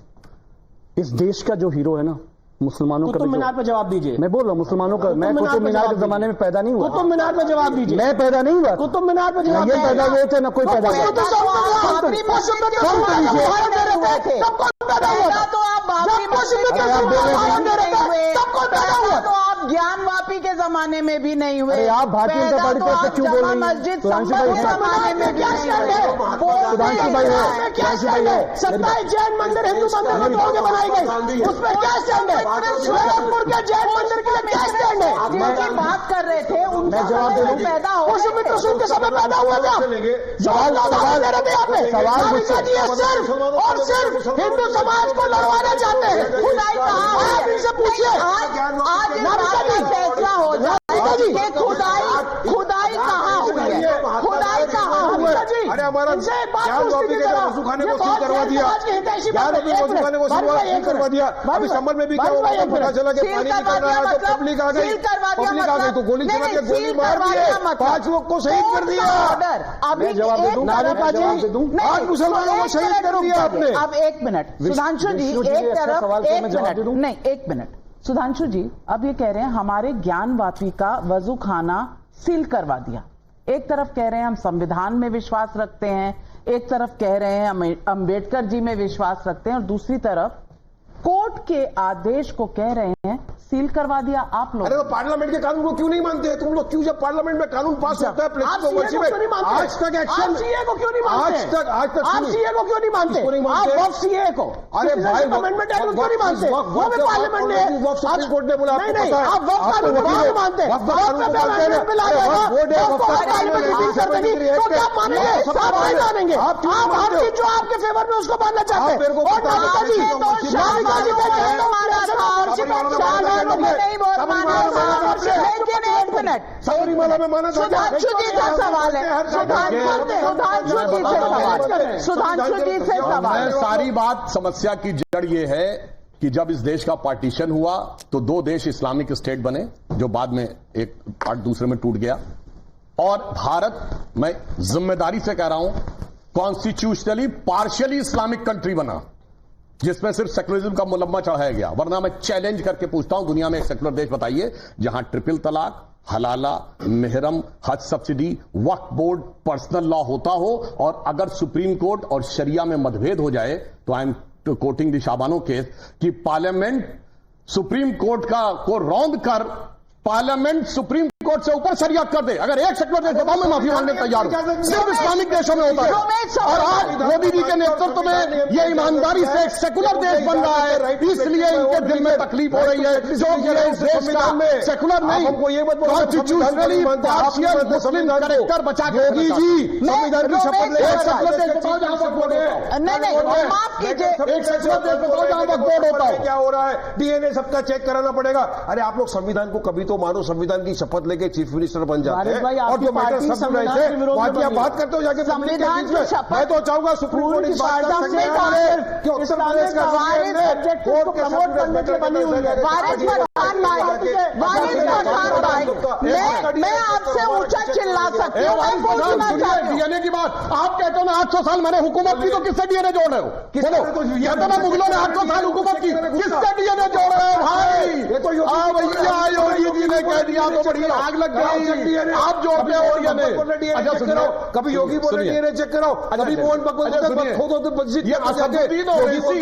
इस देश का जो हीरो है ना, मुसलमानों का। कुतुब मीनार पर जवाब दीजिए। मैं बोल रहा हूँ मुसलमानों का, मैं कुतुब मीनार के जमाने में पैदा नहीं हुआ। कुतुब मीनार पर जवाब दीजिए। मैं पैदा नहीं हुआ, कुतुब मीनार पर जवाब, ये पैदा हुए थे ना कोई पैदा हुआ। तो आप ज्ञान वापी के जमाने में भी नहीं हुए। आप भारतीय जनता पार्टी तरफ से क्यों बोल रही हैं? मस्जिद सुधांशु भाई के जमाने में भी नहीं हुए। सुधांशु भाई है, क्या स्टैंड है? 27 जैन मंदिर हिंदू मंदिर को तोड़ के बनाई गई, उसमें क्या स्टैंड है? गोरखपुर के जैन मंदिर के लिए क्या स्टैंड है? आप जिनकी बात कर रहे थे उनका पैदा हो, पुष्पमित्र सिंह के समय पैदा हुआ था। सवाल दे रहे थे यहाँ पे, सिर्फ और सिर्फ हिंदू समाज को लड़वाना चाहते हैं। खुदाई कहाँ है? आप इनसे पूछिए। आज फैसला हो जाए कि खुदाई कहाँ हुई है। अरे हमारा ज्ञान वापी के वसू खाने को सील करवा दिया, ज्ञान वापी वसू खाने को सील करवा दिया। अभी संबल में भी क्या हुआ, पता चला कि पानी निकल रहा है तो पब्लिक आ गई, तो गोली चला के गोली मार दिए, 5 लोग को शहीद कर दिया। मैं जवाब दे दूं, 8 मुसलमानों को शहीद कर दिया आपने। अब 1 मिनट सुधांशु जी, एक तरफ 1 मिनट नहीं, 1 मिनट सुधांशु जी, अब ये कह रहे हैं हमारे ज्ञान वापी का वजू खाना सील करवा दिया। एक तरफ कह रहे हैं हम संविधान में विश्वास रखते हैं, एक तरफ कह रहे हैं हम अंबेडकर जी में विश्वास रखते हैं, और दूसरी तरफ कोर्ट के आदेश को कह रहे हैं सील करवा दिया आप लोग। अरे तो पार्लियामेंट के कानून को क्यों नहीं मानते तुम लोग? क्यों जब पार्लियामेंट में कानून पास होता है आज तक एक्शन, सीए को क्यों नहीं मानते? आज तक आप सीए को क्यों नहीं मानते? आप सीए को, अरे भाई अमेंडमेंट एक्ट क्यों नहीं मानते? वो भी पार्लियामेंट ने, सुप्रीम कोर्ट ने बोला नहीं, आप वक्त कानून को नहीं मानते, तो क्या मानेंगे? आप नहीं मानेंगे, आप हर चीज जो आपके फेवर में उसको मानना चाहते हैं। सबरीमाला में माना सुधांशु जी से सवाल है, सुधांशु जी से सवाल। सारी बात समस्या की जड़ ये है कि जब इस देश का पार्टीशन हुआ तो 2 देश इस्लामिक स्टेट बने, जो बाद में एक पार्ट दूसरे में टूट गया, और भारत, मैं जिम्मेदारी से कह रहा हूं, कॉन्स्टिट्यूशनली पार्शियली इस्लामिक कंट्री बना, जिसमें सिर्फ सेकुलरिज्म का मुलम्मा चढ़ाया गया। वरना मैं चैलेंज करके पूछता हूं, दुनिया में एक सेकुलर देश बताइए जहां ट्रिपल तलाक, हलाला, मेहरम, हज सब्सिडी, वक्फ बोर्ड, पर्सनल लॉ होता हो, और अगर सुप्रीम कोर्ट और शरिया में मतभेद हो जाए तो I am quoting the Shah Bano case कि पार्लियामेंट सुप्रीम कोर्ट को रौंद कर पार्लियामेंट सुप्रीम कोर्ट से ऊपर शरियत कर दे। अगर एक सेकुलर देश बताओ, मैं माफी मांगने तैयार हूं। सिर्फ इस्लामिक देशों में होता है, और आज मोदी जी के नेतृत्व में ये ईमानदारी से एक सेकुलर देश बन रहा है, इसलिए इनके दिल में तकलीफ हो रही है, जो इस देश का सेकुलर नहीं, कॉन्स्टिट्यूशनली पार्शियल मुस्लिम कैरेक्टर बचा के योगी जी संविधान की शपथ ले, एक सेकुलर देश बताओ जहां वक्फ बोर्ड है। नहीं, माफ कीजिए, एक सेकुलर देश बताओ जहां वक्फ बोर्ड होता है। क्या हो रहा है? डीएनए सबका चेक कराना पड़ेगा। अरे आप लोग संविधान को कभी तो मानो, संविधान की शपथ लेके चीफ मिनिस्टर बन जाते हैं, और जो मैटर सब बाकी आप बात करते हो जाके संविधान की शपथ। मैं तो चाहूंगा सुप्रीम कोर्ट इस बात का संज्ञान ले कि उत्तर प्रदेश का कोर्ट के प्रमोट करने के लिए बनी हुई है। मैं आपसे ऊंचा चिल्ला सकती हूँ, मैं पूछना चाहती हूँ। डीएनए की बात आप कहते हो ना, 800 साल मैंने हुकूमत की, तो किससे डीएनए जोड़ रहे हो? यह तो ना मुगलों ने 800 साल हुकूमत की, किससे डीएनए जोड़ रहे हो भाई? ये तो योगी जी ने कह दिया तो बड़ी आग लग गई, आप जोड़ते हो डीएनए। अच्छा सुनो, कभी योगी बोले डीएनए चेक कराओ, कभी मोहन बकवास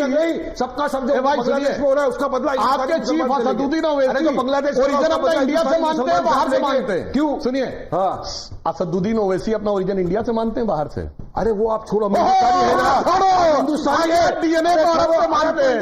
नहीं, सबका शब्द बांग्लादेश में हो रहा है, उसका बदला आपके चीफ असदुद्दीन ओवैसी तो बांग्लादेश ओरिजिन अपना इंडिया से मानते हैं, बाहर से मानते हैं? क्यों? सुनिए, असदुद्दीन ओवैसी अपना ओरिजिन इंडिया से मानते हैं, बाहर से? अरे वो आप छोड़ो, हिंदुस्तानी है, डीएनए भारत से मानते हैं,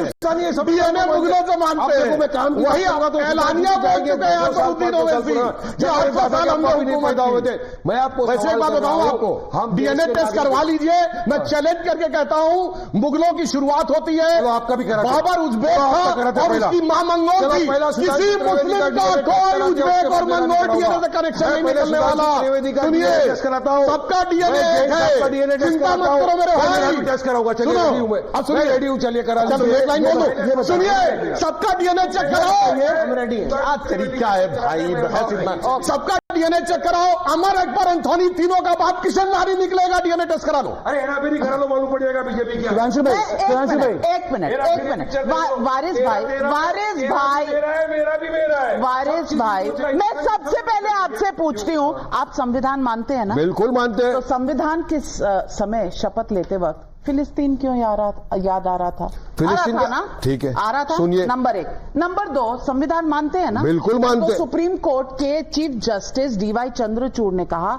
डीएनए मुगलों से मानते हैं। मैं काम वही एलानिया बोल चुके हैं असदुद्दीन ओवैसी, जो 800 साल हम नहीं पैदा हुए थे। मैं आपको वैसे एक बात बताऊं आपको, हम डीएनए टेस्ट करवा लीजिए, मैं चैलेंज करके कहता हूं, मुगलों की शुरुआत होती है, आपका भी करा, बाबर उज्बेक था और उसकी मां मंगोल थी, किसी मुस्लिम का कोई उज्बेक और मंगोल डीएनए से कनेक्शन नहीं निकलने वाला। सुनिए, सबका डीएनए एक है, चिंता मत करो मेरे भाई, टेस्ट कराऊंगा। चलिए अब सुनिए, रेडी हूं, चलिए करा, चलो एक लाइन बोल दो। सुनिए, सबका डीएनए चेक कराओ, क्या तरीका है भाई, बहस इतना, सबका डीएनए चेक कराओ। अमर अकबर एंथोनी, तीनों का बाप किशन नारी निकलेगा, डीएनए टेस्ट करा लो। अरे हेरा फेरी करा लो, मालूम पड़ जाएगा बीजेपी क्या। एक मिनट, वारिस भाई, वारिस भाई, मैं सबसे पहले आपसे पूछती हूँ, आप संविधान मानते हैं ना? बिल्कुल मानते हैं। तो संविधान किस समय शपथ लेते वक्त फिलिस्तीन क्यों याद आ रहा था? फिलिस्तीन था ना? ठीक है, आ रहा था। सुनिए, नंबर 1, नंबर 2, संविधान मानते हैं ना? बिल्कुल मानते। तो सुप्रीम कोर्ट के चीफ जस्टिस डीवाई चंद्रचूड़ ने कहा,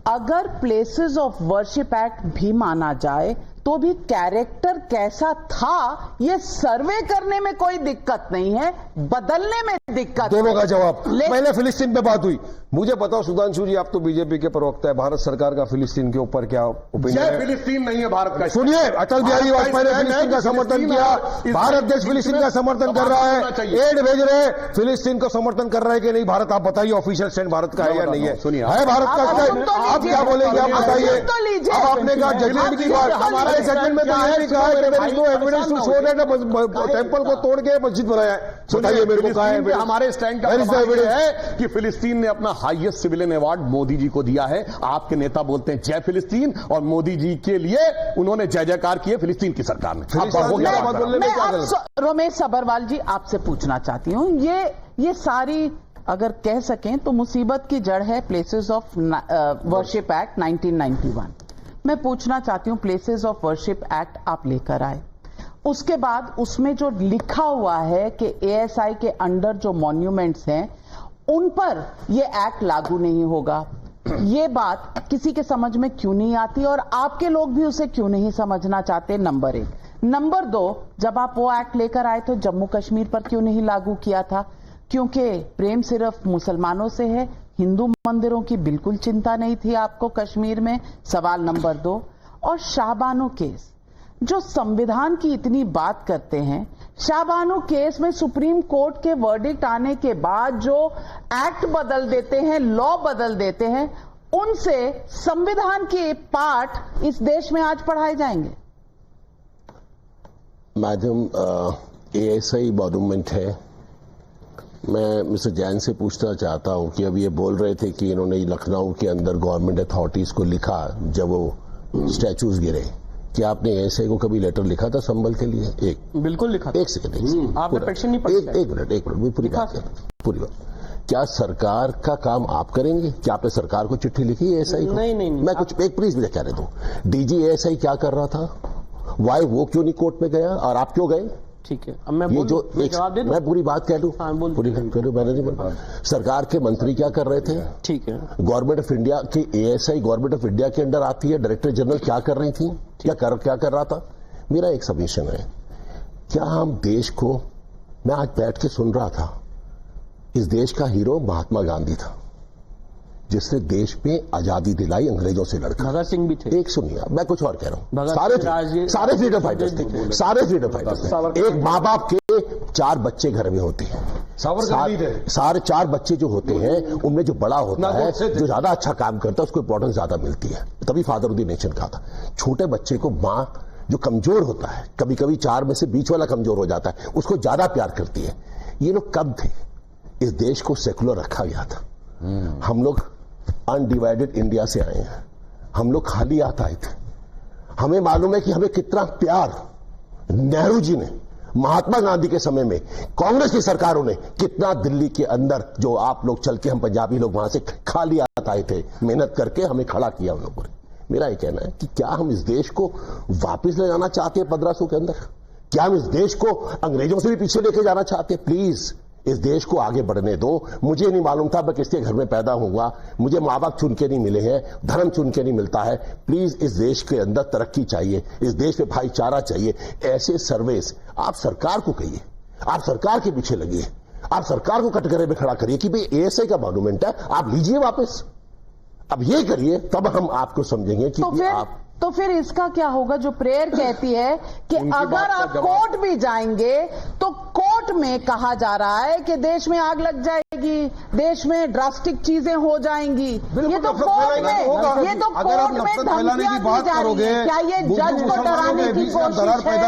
अगर प्लेसेस ऑफ वर्शिप एक्ट भी माना जाए तो भी कैरेक्टर कैसा था ये सर्वे करने में कोई दिक्कत नहीं है, बदलने में दिक्कत दोनों का जवाब। ले- पहले फिलिस्तीन पे बात हुई, मुझे बताओ सुधांशु जी, आप तो बीजेपी के प्रवक्ता है, भारत सरकार का फिलिस्तीन के ऊपर क्या ओपिनियन जय है? फिलिस्तीन नहीं है भारत का। सुनिए, अटल बिहारी वाजपेयी ने फिलिस्तीन का समर्थन किया, भारत देश फिलिस्तीन का समर्थन कर रहा है, एड भेज रहे हैं, फिलिस्तीन को समर्थन कर रहा है कि नहीं भारत? आप बताइए, ऑफिशियल स्टैंड भारत का है या नहीं है? सुनिए, है भारत का स्टैंड? आप क्या बोलेंगे, आप बताइए। अब आपने कहा जजमेंट की बात, हमारे जजमेंट में तो यह भी कहा है कि there is no evidence to show that temple को तोड़ के मस्जिद बनाया है। बताइए मेरे को, कहा है हमारे स्टैंड का है कि फिलिस्तीन ने अपना highest civilian award Modi ji को दिया है। आपके नेता बोलते हैं जय फिलिस्तीन, और मोदी जी के लिए उन्होंने जय जयकार किए फिलिस्तीन की सरकार ने। मैं अब रमेश सबरवाल जी आपसे पूछना चाहती हूं, ये सारी अगर कह सकें तो मुसीबत की जड़ है प्लेसेस ऑफ वर्शिप एक्ट 1991। मैं पूछना चाहती हूं, प्लेसेस ऑफ वर्शिप एक्ट आप लेकर आए, उसके बाद उसमें जो लिखा हुआ है कि एएसआई के अंडर जो मॉन्यूमेंट्स हैं उन पर ये एक्ट लागू नहीं होगा, ये बात किसी के समझ में क्यों नहीं आती और आपके लोग भी उसे क्यों नहीं समझना चाहते? नंबर 1। नंबर 2, जब आप वो एक्ट लेकर आए तो जम्मू कश्मीर पर क्यों नहीं लागू किया था? क्योंकि प्रेम सिर्फ मुसलमानों से है, हिंदू मंदिरों की बिल्कुल चिंता नहीं थी आपको कश्मीर में? सवाल नंबर 2। और शाहबानो केस, जो संविधान की इतनी बात करते हैं, शाहबानो केस में सुप्रीम कोर्ट के वर्डिक्ट आने के बाद जो एक्ट बदल देते हैं, लॉ बदल देते हैं, उनसे संविधान के पाठ इस देश में आज पढ़ाए जाएंगे? मैडम, एएसआई मॉन्यूमेंट है। मैं मिस्टर जैन से पूछना चाहता हूं कि अब ये बोल रहे थे कि इन्होंने लखनऊ के अंदर गवर्नमेंट अथॉरिटीज को लिखा जब वो स्टैचूज गिरे, कि आपने एएसआई को कभी लेटर लिखा था संभल के लिए? बिल्कुल लिखा। एक सेकंड, आपने पेटिशन नहीं पढ़ी? एक मिनट पूरी बात, पूरी बात। क्या सरकार का काम आप करेंगे? क्या आपने सरकार को चिट्ठी लिखी एएसआई को? नहीं। मैं कुछ एक प्लीज मुझे कहने दो, डीजी एएसआई क्या कर रहा था? वाई वो क्यों नहीं कोर्ट में गया और आप क्यों गए? ठीक है, अब मैं जवाब दे दूं? मैं पूरी बात कह दूं? हाँ, बोल। पूरी कह दूं, मैंने नहीं बोला। सरकार के मंत्री क्या कर रहे थे? ठीक है। गवर्नमेंट ऑफ इंडिया की एएसआई गवर्नमेंट ऑफ इंडिया के अंडर आती है, डायरेक्टर जनरल क्या कर रही थी? क्या कर रहा था? मेरा एक सबमिशन है, क्या हम देश को, मैं आज बैठ के सुन रहा था, इस देश का हीरो महात्मा गांधी था जिसने देश में आजादी दिलाई अंग्रेजों से लड़कर। भगत सिंह भी थे। एक सुनिए, मैं कुछ और कह रहा हूं, सारे फ्रीडम फाइटर्स थे, सारे फ्रीडम फाइटर्स थे। एक माँ बाप के 4 बच्चे घर में होते हैं, सारे 4 बच्चे जो होते हैं उनमें जो बड़ा होता है, जो ज्यादा अच्छा काम करता है, उसको इंपॉर्टेंस ज्यादा मिलती है। तभी फादर ऑफ द नेशन कहा था। छोटे बच्चे को माँ जो कमजोर होता है, कभी कभी 4 में से बीच वाला कमजोर हो जाता है, उसको ज्यादा प्यार करती है। ये लोग कब थे? इस देश को सेकुलर रखा गया था। हम लोग अनडिवाइडेड इंडिया से आए हैं, हम लोग खाली हाथ आए थे। हमें मालूम है कि हमें कितना प्यार नेहरू जी ने, महात्मा गांधी के समय में कांग्रेस की सरकारों ने कितना दिल्ली के अंदर, जो आप लोग चल के, हम पंजाबी लोग वहां से खाली हाथ आए थे, मेहनत करके हमें खड़ा किया उन लोगों ने। मेरा ये कहना है कि क्या हम इस देश को वापस ले जाना चाहते हैं 1500 के अंदर? क्या हम इस देश को अंग्रेजों से भी पीछे लेके जाना चाहते हैं? प्लीज इस देश को आगे बढ़ने दो। मुझे नहीं मालूम था मैं किसके घर में पैदा होऊंगा, मुझे माँ बाप चुन के नहीं मिले हैं, धर्म चुन के नहीं मिलता है। प्लीज इस देश के अंदर तरक्की चाहिए, इस देश में भाईचारा चाहिए। ऐसे सर्वेस आप सरकार को कहिए, आप सरकार के पीछे लगिए, आप सरकार को कटघरे में खड़ा करिए कि भाई एएसआई का मॉन्यूमेंट है, आप लीजिए वापस। अब ये करिए, तब हम आपको समझेंगे कि तो फिर इसका क्या होगा? जो प्रेयर कहती है कि अगर आप कोर्ट भी जाएंगे तो कोर्ट में कहा जा रहा है कि देश में आग लग जाएगी, देश में ड्रास्टिक चीजें हो जाएंगी। ये तो कोर्ट में, ये तो कोर्ट में धमकियां दी जा रही है। क्या ये जज को डराने की कोशिश है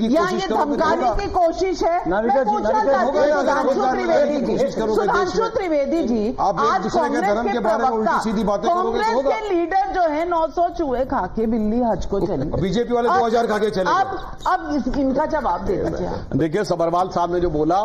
या ये धमकाने की कोशिश है? मैं पूछना चाहती हूँ सुधांशु त्रिवेदी जी, आज कांग्रेस के प्रवक्ता, कांग्रेस के लीडर जो है 900 चूहे खा के दिल्ली हज को चली, बीजेपी वाले 2000 खा के चले। अब इनका जवाब दे दीजिए। देखिए, सबरवाल साहब ने जो बोला,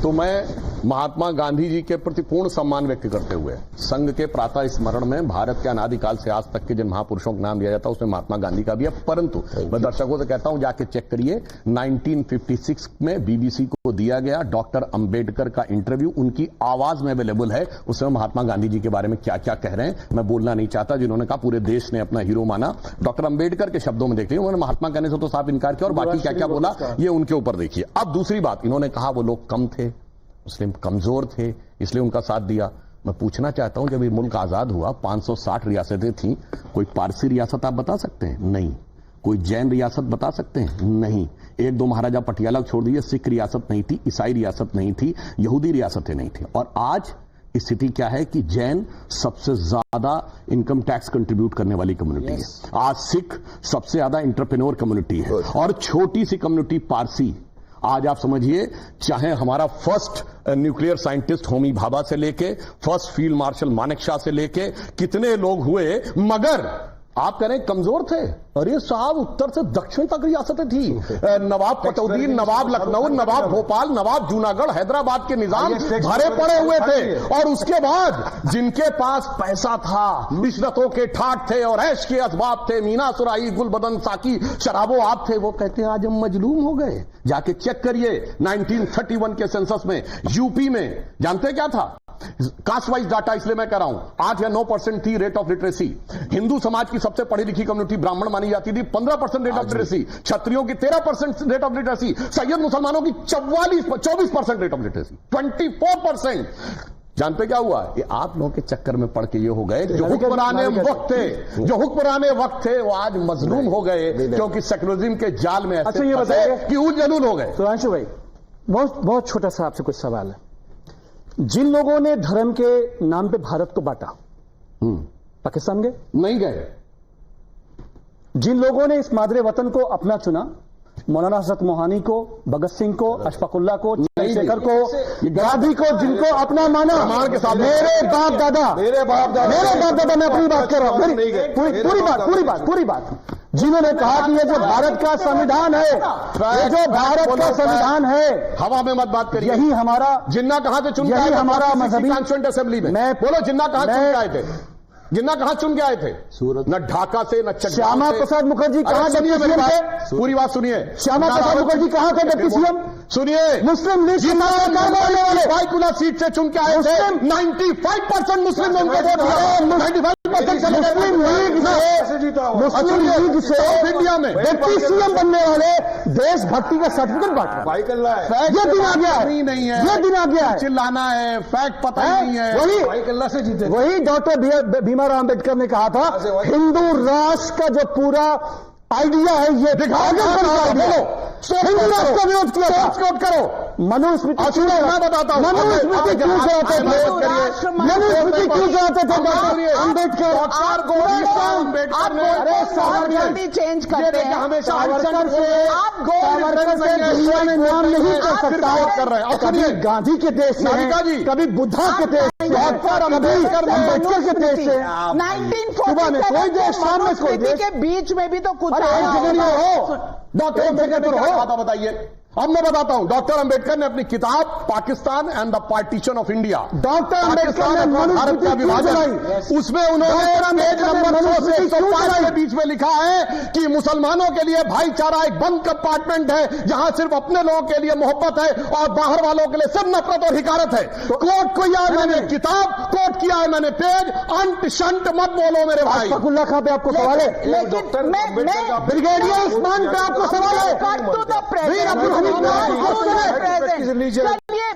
तो मैं महात्मा गांधी जी के प्रति पूर्ण सम्मान व्यक्त करते हुए संघ के प्रातः स्मरण में भारत के अनादिकाल से आज तक के जिन महापुरुषों का नाम दिया जाता है उसमें महात्मा गांधी का भी है। परंतु मैं दर्शकों से कहता हूं जाके चेक करिए, 1956 में बीबीसी को दिया गया डॉक्टर अंबेडकर का इंटरव्यू, उनकी आवाज में अवेलेबल है। उसमें महात्मा गांधी जी के बारे में क्या क्या कह रहे हैं मैं बोलना नहीं चाहता। जिन्होंने कहा पूरे देश ने अपना हीरो माना, डॉक्टर अंबेडकर के शब्दों में देखिए, उन्होंने महात्मा कहने से तो साफ इनकार किया और बाकी क्या क्या बोला ये उनके ऊपर देखिए। अब दूसरी बात, इन्होंने कहा वो लोग कम थे, मुस्लिम कमजोर थे इसलिए उनका साथ दिया। मैं पूछना चाहता हूं जब ये मुल्क आजाद हुआ 560 रियासतें थीं, कोई पारसी रियासत आप बता सकते हैं? नहीं। कोई जैन रियासत बता सकते हैं? नहीं। एक दो महाराजा पटियाला छोड़ दीजिए, सिख रियासत नहीं थी, ईसाई रियासत नहीं थी, यहूदी रियासतें नहीं थी। और आज स्थिति क्या है कि जैन सबसे ज्यादा इनकम टैक्स कंट्रीब्यूट करने वाली कम्युनिटी है। आज सिख सबसे ज्यादा एंटरप्रेन्योर कम्युनिटी है और छोटी सी कम्युनिटी पारसी। आज आप समझिए, चाहे हमारा first nuclear scientist Homi Bhabha से लेके फर्स्ट फील्ड मार्शल मानेकशॉ से लेके कितने लोग हुए, मगर आप कह रहे हैं कमजोर थे। अरे साहब, उत्तर से दक्षिण तक रियासतें थी। नवाब पटौदी, नवाब लखनऊ, नवाब भोपाल, नवाब जूनागढ़, हैदराबाद के निजाम भरे पड़े हुए थे। और उसके बाद जिनके पास पैसा था, इशरतों के ठाट थे और ऐश के असबाब थे, मीना सुराही, गुलबदन साकी, शराबो आप थे, वो कहते हैं आज हम मजलूम हो गए। जाके चेक करिए 1931 के सेंसस में यूपी में जानते क्या था? कास्ट वाइज डाटा इसलिए मैं कह रहा हूं, 8 या 9% थी रेट ऑफ लिटरेसी। हिंदू समाज की सबसे पढ़ी लिखी कम्युनिटी ब्राह्मण मानी जाती थी, 15% रेट ऑफ लिटरेसी। क्षत्रियों की 13% रेट ऑफ लिटरेसी। सैयद मुसलमानों की 24% रेट ऑफ लिटरेसी, 24%। जानते क्या हुआ? ये आप लोगों के चक्कर में पड़ के ये हो गए, जो हुक्मराने वक्त थे वो आज मजलूम हो गए क्योंकि सेकुलरिज्म के जाल में ऐसे ये बताइए कि उजलूल हो गए। सुधांशु भाई, बहुत छोटा सा आपसे कुछ सवाल है। जिन लोगों ने धर्म के नाम पे भारत को बांटा, पाकिस्तान गए? नहीं गए। जिन लोगों ने इस मादरे वतन को अपना चुना, मौलाना हजरत मोहानी को, भगत सिंह को, अशफाकुल्ला को, चंद्रशेखर को, गांधी को, जिनको अपना माना, मेरे बाप दादा, मैं अपनी बात कर रहा हूं, पूरी बात जिन्होंने कहा कि ये जो भारत का संविधान है, ये जो भारत का संविधान है, हवा में मत बात करिए, यही हमारा जिन्ना कहां से चुन के आए, हमारा मजहबी कॉन्स्टिट्यूएंट असेंबली में, मैं बोलो जिन्ना कहां चुन के आए थे? जिन्ना कहां चुन के आए थे? सूरत। न ढाका से, न चट्टान से। श्यामा प्रसाद मुखर्जी कहां डिप्टी सीएम थे? पूरी बात सुनिए। श्यामा प्रसाद मुखर्जी कहां थे डिप्टी सीएम? सुनिए, मुस्लिम लीग वाले सीट से चुन के आए थे, 95% मुस्लिम उनके वोट दिए, 95% मुस्लिम लीग से इंडिया में डिप्टी सीएम बनने वाले देशभक्ति का सर्टिफिकेट बांट रहा है। ये दिन आ गया नहीं है, ये दिन आ गया है। चिल्लाना है, फैक्ट पता नहीं है। वही डॉक्टर भीमराव अंबेडकर ने कहा था, हिंदू राष्ट्र का जो पूरा आइडिया है ये हिंदू राष्ट्र का विरोध किया था। करो मनुस्मृति, मैं बताता हूं मनुस्मृति क्यों कराते थे, मनुस्मृति क्यों कराते थे अंबेडकर? आप जल्दी चेंज करते हैं, हमेशा आप दुनिया में नाम नहीं कर सकता। कभी गांधी के देश से हैं, कभी बुद्धा के देश से, कभी अंबेडकर के देश से। 1947 के बीच में भी तो कुछ हो डॉक्टर अम्बेडकर हो, बताइए। अब मैं बताता हूं, डॉक्टर अंबेडकर ने अपनी किताब Pakistan and the partition of India, doctor Ambedkar ने भारत का विभाजन, उसमें उन्होंने पेज नंबर 100 से 105 के बीच में लिखा है कि मुसलमानों के लिए भाईचारा एक बंद कंपार्टमेंट है जहां सिर्फ अपने लोगों के लिए मोहब्बत है और बाहर वालों के लिए सिर्फ नफरत और हिकारत है। कोट किया है मैंने किताब, कोट किया है मैंने पेज, अंट शंट मत बोलो मेरे भाई। अशफाकुल्ला खां पे आपको सवाल है, ब्रिगेडियर उस्मान पे आपको सवाल है। चलिए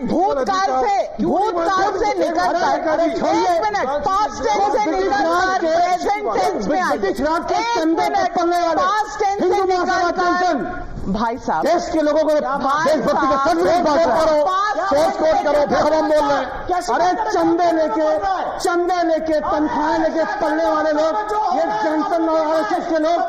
भूतकाल से निकल कर, एक मिनट, पास्ट टेंस से निकल कर प्रेजेंट टेंस में आइए। एक मिनट, पास्ट टेंस से निकल कर, भाई साहब देश के लोगों को देशभक्ति का सर्टिफिकेट करो, सोच कोट करो, फिर हम बोल रहे हैं। अरे चंदे लेके तनख्वाहें लेके पलने वाले लोग, ये जनसन आरएसएस के लोग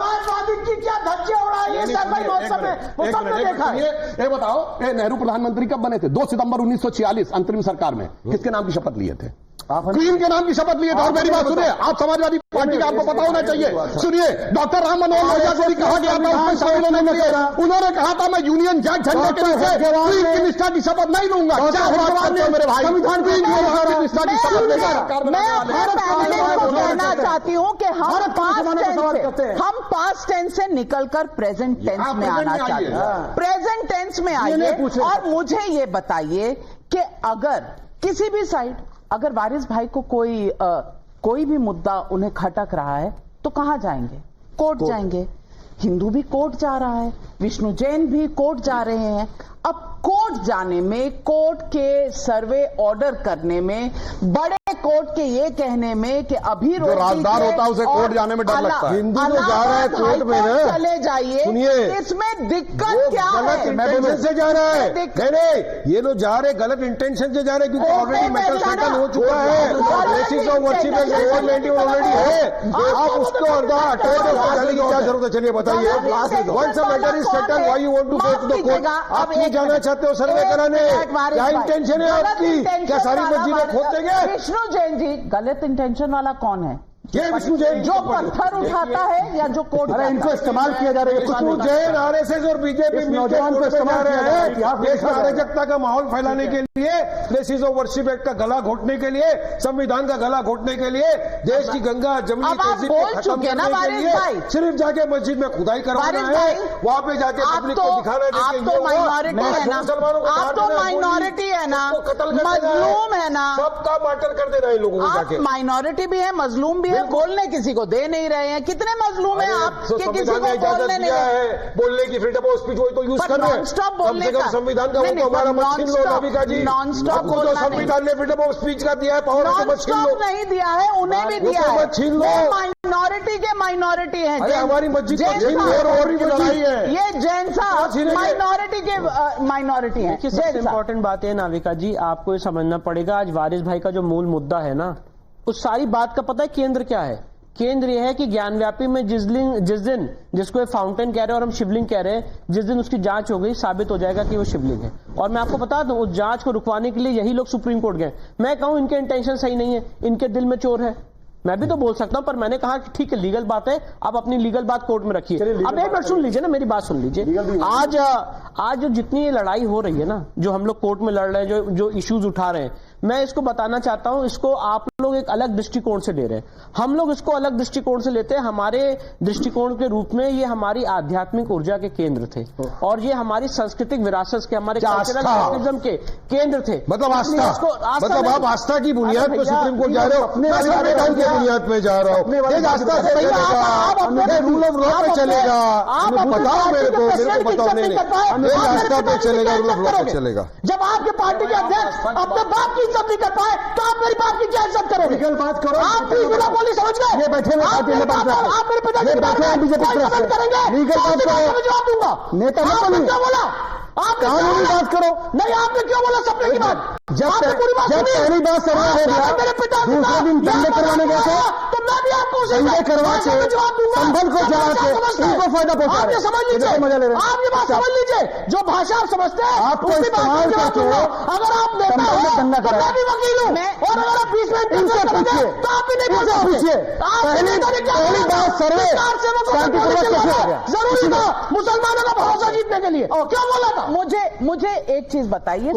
क्या धज्जे उड़ा ये सब मौसम में, वो सबने देखा है। ये बताओ, नेहरू प्रधानमंत्री कब बने थे? 2 सितंबर 1946 अंतरिम सरकार में किसके नाम की शपथ लिए थे? क्वीन के नाम की शपथ लिए थे। और मेरी बात सुनिए, आप समाजवादी पार्टी का आपको पता होना चाहिए। सुनिए, डॉक्टर राम मनोहर लोहिया को भी कहा गया था उसमें शामिल होने के लिए, उन्होंने कहा था मैं यूनियन जैक झंडे के नीचे क्वीन की निष्ठा की शपथ नहीं दूंगा। क्या बात करते हो मेरे भाई, संविधान की निष्ठा की शपथ देकर मैं कहना चाहती हूँ कि हम पास्ट टेंस से निकलकर प्रेजेंट टेंस में आना चाहते हैं। प्रेजेंट टेंस में आइए और मुझे ये बताइए कि अगर किसी भी साइड, अगर वारिस भाई को कोई भी मुद्दा उन्हें खटक रहा है तो कहां जाएंगे? कोर्ट जाएंगे। हिंदू भी कोर्ट जा रहा है, विष्णु जैन भी कोर्ट जा रहे हैं। अब कोर्ट जाने में, कोर्ट के सर्वे ऑर्डर करने में, बड़े कोर्ट के ये कहने में कि अभी जो राजदार होता है उसे कोर्ट जाने में डर लगता है। हिंदू तो जा रहा है कोर्ट में ना, चले जाइए। सुनिए, इसमें दिक्कत क्या है? गलत इंटेंशन से जा रहा है। नहीं, ये लोग जा रहे गलत इंटेंशन से जा रहे क्योंकि ऑलरेडी मैटर सेटल हो चुका है। बेसिस ऑफ वर्शिप ऑलरेडी है। आप उसको जाने की क्या जरूरत है? चलिए बताइए, once a matter is settle why you want to go to the court? आप नहीं जाना चाहते हो सर्वे कराने? क्या इंटेंशन है आपकी? क्या सारी मस्जिदें खोद देंगे? विष्णु जैन जी, गलत इंटेंशन वाला कौन है? ये विष्णु जैन जो पत्थर उठाता है या जो कोर्ट? अरे इनको इस्तेमाल किया जा रहा है। विष्णु जैन आरएसएस और बीजेपी नौजवान को इस्तेमाल रहे किया हैं देश में अराजकता का माहौल फैलाने के लिए, प्लेसेस ऑफ वर्शिप एक्ट का गला घोटने के लिए, संविधान का गला घोटने के लिए, देश की गंगा जमुनी तहजीब को खत्म करने के लिए सिर्फ जाके मस्जिद में खुदाई करवाना है, वहां पे जाके पब्लिक को दिखाना है। आप तो माइनॉरिटी है ना, आप तो माइनॉरिटी है ना, मजलूम है ना, सबका मार्टर कर देना इन लोगों को जाके। माइनॉरिटी भी है, मजलूम भी है, बोलने किसी को दे नहीं रहे हैं। कितने मजलूम हैं आप कि किसी को बोलने नहीं है? बोलने की फ्रीडम ऑफ स्पीच वही तो यूज कर रहे हैं। स्टॉप बोलने का संविधान का वो तो हमारा मत छीन लो नाविका जी। नॉन स्टॉप आपको जो संविधान ने फ्रीडम ऑफ स्पीच का दिया है पावर, नॉन स्टॉप नहीं दिया है, उन्हें भी दिया है। छीन लो, माइनॉरिटी के माइनॉरिटी है। हमारी मस्जिद को छीन लो और लड़ाई है। ये जैन साहब माइनॉरिटी के माइनॉरिटी है। सबसे इंपॉर्टेंट बात है नाविका जी, आपको ये समझना पड़ेगा, आज वारिस भाई का जो मूल मुद्दा है ना, उस सारी बात का पता है केंद्र क्या है? केंद्र यह है कि ज्ञानव्यापी में जिस दिन जिसको फाउंटेन कह रहे हैं और हम शिवलिंग कह रहे हैं, जिस दिन उसकी जांच हो गई साबित हो जाएगा कि वो शिवलिंग है। और मैं आपको बता दूं, उस जांच को रुकवाने के लिए यही लोग सुप्रीम कोर्ट गए। मैं कहूं इनके इंटेंशन सही नहीं है, इनके दिल में चोर है, मैं भी तो बोल सकता हूं, पर मैंने कहा कि ठीक है लीगल बात है, आप अपनी लीगल बात कोर्ट में रखिए। अब एक मिनट सुन लीजिए ना, मेरी बात सुन लीजिए। आज जो जितनी ये लड़ाई हो रही है ना, जो हम लोग कोर्ट में लड़ रहे हैं, जो इश्यूज उठा रहे हैं, मैं इसको बताना चाहता हूं, इसको आप लोग एक अलग दृष्टिकोण से ले रहे हैं, हम लोग इसको अलग दृष्टिकोण से लेते हैं। हमारे दृष्टिकोण के रूप में ये हमारी आध्यात्मिक ऊर्जा के केंद्र थे और ये हमारी सांस्कृतिक विरासत के, हमारे कल्चरल के केंद्र थे। मतलब आस्था, मतलब आप आस्था की बुनियाद पर सुप्रीम कोर्ट जा रहे हो, संविधान की बुनियाद पे जा रहा हूँ, आस्था से चलेगा, रूल ऑफ लॉ पे चलेगा। बताओ मेरे को बताओ, नहीं आस्था पे चलेगा, रूल ऑफ लॉ पे चलेगा। जब आपके पार्टी के अध्यक्ष अपने बाप की इज्जत नहीं कर पाए तो आप मेरी बाप की क्या इज्जत करोगे? लीगल बात करो, आप बिना बोली समझ गए? ये बैठे हुए आप मेरे पिताजी के बारे में बीजेपी करेंगे, लीगल बात करो, जवाब दूंगा। नेता आपने क्या बोला? कानूनी बात करो। नहीं, आपने क्यों बोला सपने की बात? जब पहली बात सर्वे हो गया, मेरे पिता दूसरे दिन दंगे करवाने गए थे, तो मैं भी आपको दंगे करवा के संभल को जला के इनको फायदा पहुंचा। आप ये समझ लीजिए, आप ये बात समझ लीजिए, जो भाषा आप समझते हैं आपको इस्तेमाल करके अगर आप नेता हो तो मैं भी वकील हूँ, और अगर आप बीच में इनसे पूछिए, तो आप भी नहीं बोल पूछिए। पहली बात सर्वे जरूरी था मुसलमानों का भरोसा जीतने के लिए, और क्या बोला था? मुझे एक चीज बताइए,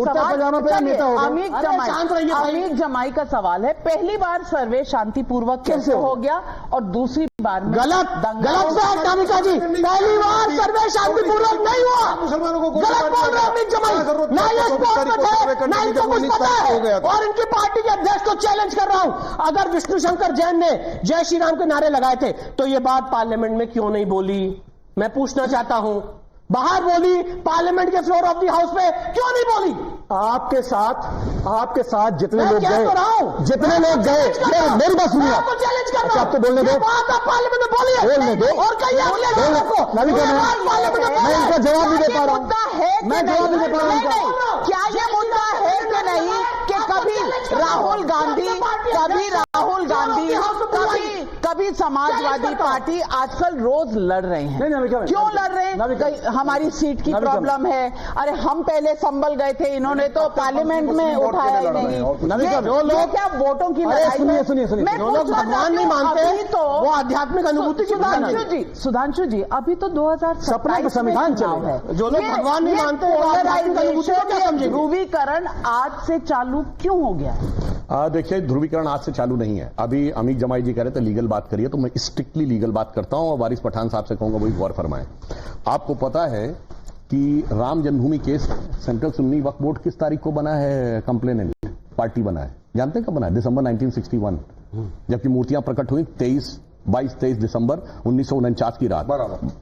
अमीर जमाई का सवाल है, पहली बार सर्वे शांतिपूर्वक कैसे हो गया और दूसरी बार गलत बात नामिका जी, पहली बार सर्वे शांतिपूर्वक नहीं हुआ। मुसलमानों को गलत बोल रहे अमीर जमाई, ना ये स्पोर्ट में थे, ना इनको कुछ पता है, और इनकी पार्टी के अध्यक्ष को चैलेंज कर रहा हूं, अगर विष्णु शंकर जैन ने जय श्री राम के नारे लगाए थे तो ये बात पार्लियामेंट में क्यों नहीं बोली? मैं पूछना चाहता हूं, बाहर बोली, पार्लियामेंट के फ्लोर ऑफ द हाउस पे क्यों नहीं बोली? आपके साथ जितने लोग गए, जितने लोग गए, मेरी बात सुनिए, आपको चैलेंज कर रहा हूं, आप तो बोलने दो, बात आप पार्लियामेंट में बोलिए, बोलने दो, और कहिए मैं इनका जवाब नहीं दे पा रहा हूं, मैं जवाब नहीं दे पा रहा हूं। क्या ये मुद्दा है कि नहीं कि कभी राहुल गांधी राहुल गांधी, कभी समाजवादी पार्टी आजकल रोज लड़ रहे हैं। क्यों लड़ रहे हैं? हमारी सीट की प्रॉब्लम है। अरे हम पहले संभल गए थे, इन्होंने तो पार्लियामेंट में उठाया ही नहीं। जो लोग क्या वोटों की लड़ाई, सुनिए, जो लोग भगवान नहीं मानते तो वो आध्यात्मिक अनुभूति की सुधांशु जी, अभी तो 2027 संविधान चुनाव है। जो लोग भगवान नहीं मानते ध्रुवीकरण आज से चालू क्यों हो गया? देखिए, ध्रुवीकरण आज से चालू नहीं है। अभी अमीर जमाई जी कह रहे थे लीगल बात करिए, तो मैं स्ट्रिक्टली लीगल बात करता हूं और वारिस पठान साहब से कहूंगा वही गौर फरमाएं। आपको पता है कि राम जन्मभूमि केस सेंट्रल सुन्नी वक्फ बोर्ड किस तारीख को बना है? कंप्लेनेंट पार्टी बना है, जानते हैं कब बना है? दिसंबर 1961, जबकि मूर्तियां प्रकट हुई 22-23 दिसंबर 1949 की रात।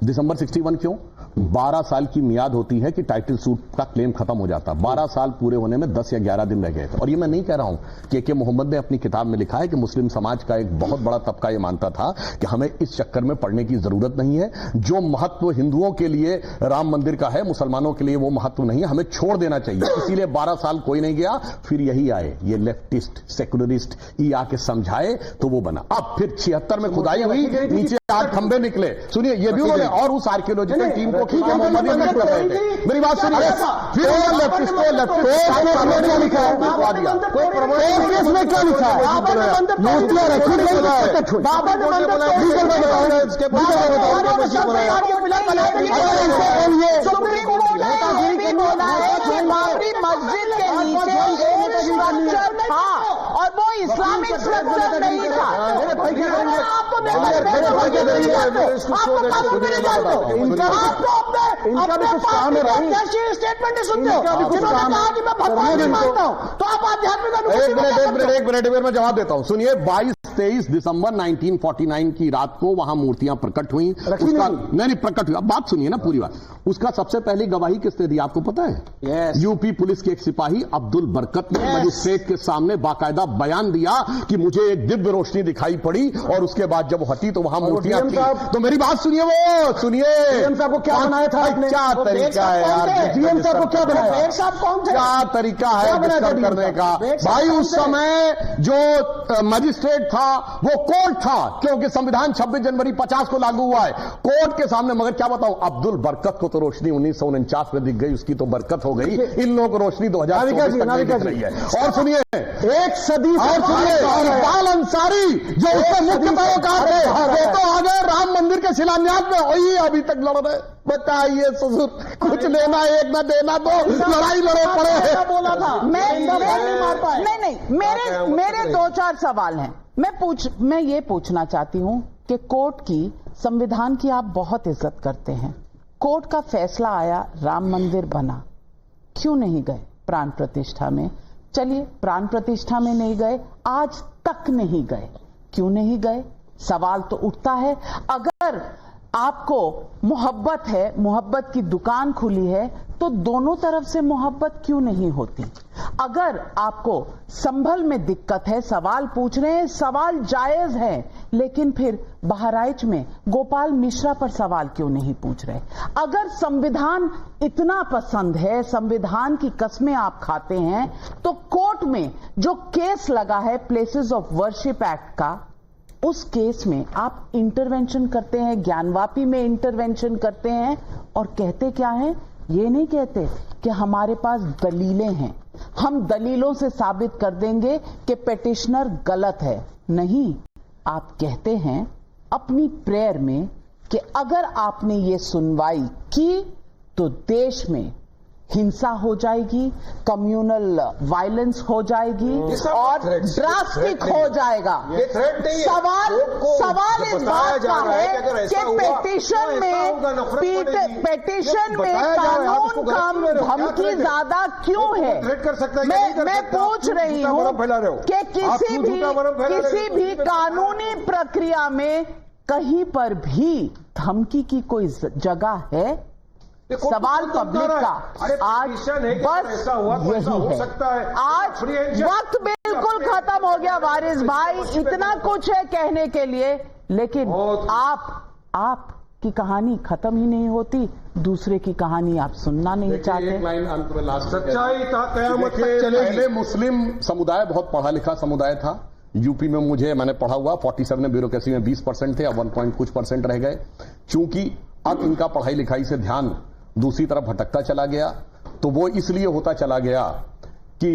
दिसंबर 61 क्यों? 12 साल की मियाद होती है कि टाइटल सूट का क्लेम खत्म हो जाता। 12 साल पूरे होने में 10 या 11 दिन रह गए थे। और ये मैं नहीं कह रहा हूं, के मोहम्मद ने अपनी किताब में लिखा है कि मुस्लिम समाज का एक बहुत बड़ा तबका यह मानता था कि हमें इस चक्कर में पड़ने की जरूरत नहीं है। जो महत्व हिंदुओं के लिए राम मंदिर का है, मुसलमानों के लिए वो महत्व नहीं है, हमें छोड़ देना चाहिए। इसीलिए 12 साल कोई नहीं गया। फिर यही आए ये लेफ्टिस्ट सेकुलरिस्ट, ये आके समझाए तो वो बना। अब फिर 76 में खुदाई हुई, नीचे 8 खंबे निकले। सुनिए, ये भी बोले, और उस आर्कियोलॉजिकल टीम को मेरी बात सुनिए। फिर लेफ्टिस्ट को लिखा है, इसमें क्या लिखा है? मस्जिद के नीचे स्ट्रक्चर था और वो इस्लामिक स्ट्रक्चर नहीं था। इनका भी कुछ काम है भाई। स्टेटमेंट सुनते हो, जिन्होंने कहा कि मैं भगवान नहीं मानता हूं, तो आप आध्यात्मिक एक मिनट में जवाब देता हूं। सुनिए, 22-23 दिसंबर 1949 की रात को वहां मूर्तियां प्रकट हुई। उसका नहीं प्रकट हुई। अब बात सुनिए ना पूरी बात। उसका सबसे पहली गवाही किसने दी आपको पता है? यूपी पुलिस के एक सिपाही अब्दुल बरकत ने मजिस्ट्रेट के सामने बाकायदा बयान दिया कि मुझे एक दिव्य रोशनी दिखाई पड़ी और उसके बाद जब वो हटी तो वहां मूर्तियां थी। तो मेरी बात सुनिए, वो सुनिए, साहब को क्या बनाया था? क्या तरीका है यार? जीएम साहब को क्या बनाया? क्या तरीका है डिस्कस करने का? भाई, उस समय जो मजिस्ट्रेट था वो कोर्ट था, क्योंकि संविधान 26 जनवरी 50 को लागू हुआ है। कोर्ट के सामने, मगर क्या बताऊं, अब्दुल बरकत को तो रोशनी 1949 में दिख गई, उसकी तो बरकत हो गई। इन लोगों को रोशनी 2024 तक नहीं दिख रही है। और सुनिए, एक सदी और सुनिए, इकबाल अंसारी जो उसके मुख्य पैरोकार थे, वो तो आ गए राम मंदिर के शिलान्यास में, वही अभी तक लड़ रहे। बताइए ससुर, कुछ लेना एक ना देना, तो लड़ाई लड़े पड़े। बोला था नहीं, मेरे 2-4 सवाल हैं। मैं ये पूछना चाहती हूं कि कोर्ट की, संविधान की आप बहुत इज्जत करते हैं। कोर्ट का फैसला आया, राम मंदिर बना, क्यों नहीं गए प्राण प्रतिष्ठा में? चलिए, प्राण प्रतिष्ठा में नहीं गए, आज तक नहीं गए, क्यों नहीं गए? सवाल तो उठता है। अगर आपको मोहब्बत है, मोहब्बत की दुकान खुली है, तो दोनों तरफ से मोहब्बत क्यों नहीं होती? अगर आपको संभल में दिक्कत है, सवाल पूछ रहे हैं, सवाल जायज है, लेकिन फिर बहराइच में गोपाल मिश्रा पर सवाल क्यों नहीं पूछ रहे? अगर संविधान इतना पसंद है, संविधान की कसमें आप खाते हैं, तो कोर्ट में जो केस लगा है प्लेसेस ऑफ वर्शिप एक्ट का, उस केस में आप इंटरवेंशन करते हैं, ज्ञानवापी में इंटरवेंशन करते हैं, और कहते क्या हैं? ये नहीं कहते कि हमारे पास दलीलें हैं, हम दलीलों से साबित कर देंगे कि पेटिशनर गलत है। नहीं, आप कहते हैं अपनी प्रेयर में कि अगर आपने ये सुनवाई की तो देश में हिंसा हो जाएगी, कम्युनल वायलेंस हो जाएगी और ड्रास्टिक हो जाएगा। सवाल इस बात का है कि पेटिशन में कानून कम, धमकी ज्यादा क्यों है? मैं पूछ रही हूँ कि किसी भी कानूनी प्रक्रिया में कहीं पर भी धमकी की कोई जगह है? सवाल पब्लिक का आज बस यही है। आज वक्त बिल्कुल खत्म हो गया वारिस भाई, इतना कुछ है कहने के लिए, लेकिन आप की कहानी खत्म ही नहीं होती, दूसरे की कहानी आप सुनना नहीं चाहते। सच्चाई था, कयामत तक चलेगी। पहले मुस्लिम समुदाय बहुत पढ़ा लिखा समुदाय था, यूपी में मैंने पढ़ा हुआ 47 में ब्यूरोक्रेसी में 20% थे, अब 1 कुछ % रह गए। चूंकि अब इनका पढ़ाई लिखाई से ध्यान दूसरी तरफ भटकता चला गया, तो वो इसलिए होता चला गया कि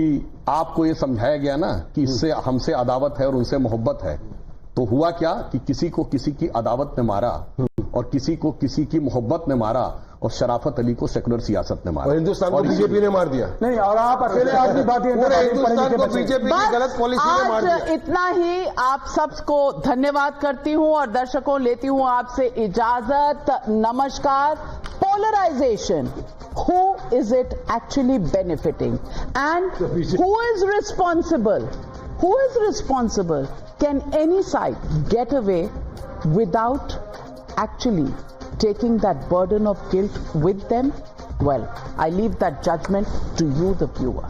आपको ये समझाया गया ना कि इससे हमसे अदावत है और उनसे मोहब्बत है। तो हुआ क्या कि किसी को किसी की अदावत ने मारा और किसी को किसी की मोहब्बत ने मारा और शराफत अली को सेकुलर सियासत ने मारा। और हिंदुस्तान को बीजेपी ने मार दिया। नहीं, और आप अकेले आदमी बात पूरे हिंदुस्तान को बीजेपी की गलत पॉलिसी ने मार दिया। इतना ही आप सबको धन्यवाद करती हूं और दर्शकों लेती हूं आपसे इजाजत। नमस्कार। Polarisation, who is it actually benefiting and who is responsible? Who is responsible? Can any side get away without actually taking that burden of guilt with them? Well, I leave that judgment to you, the viewer.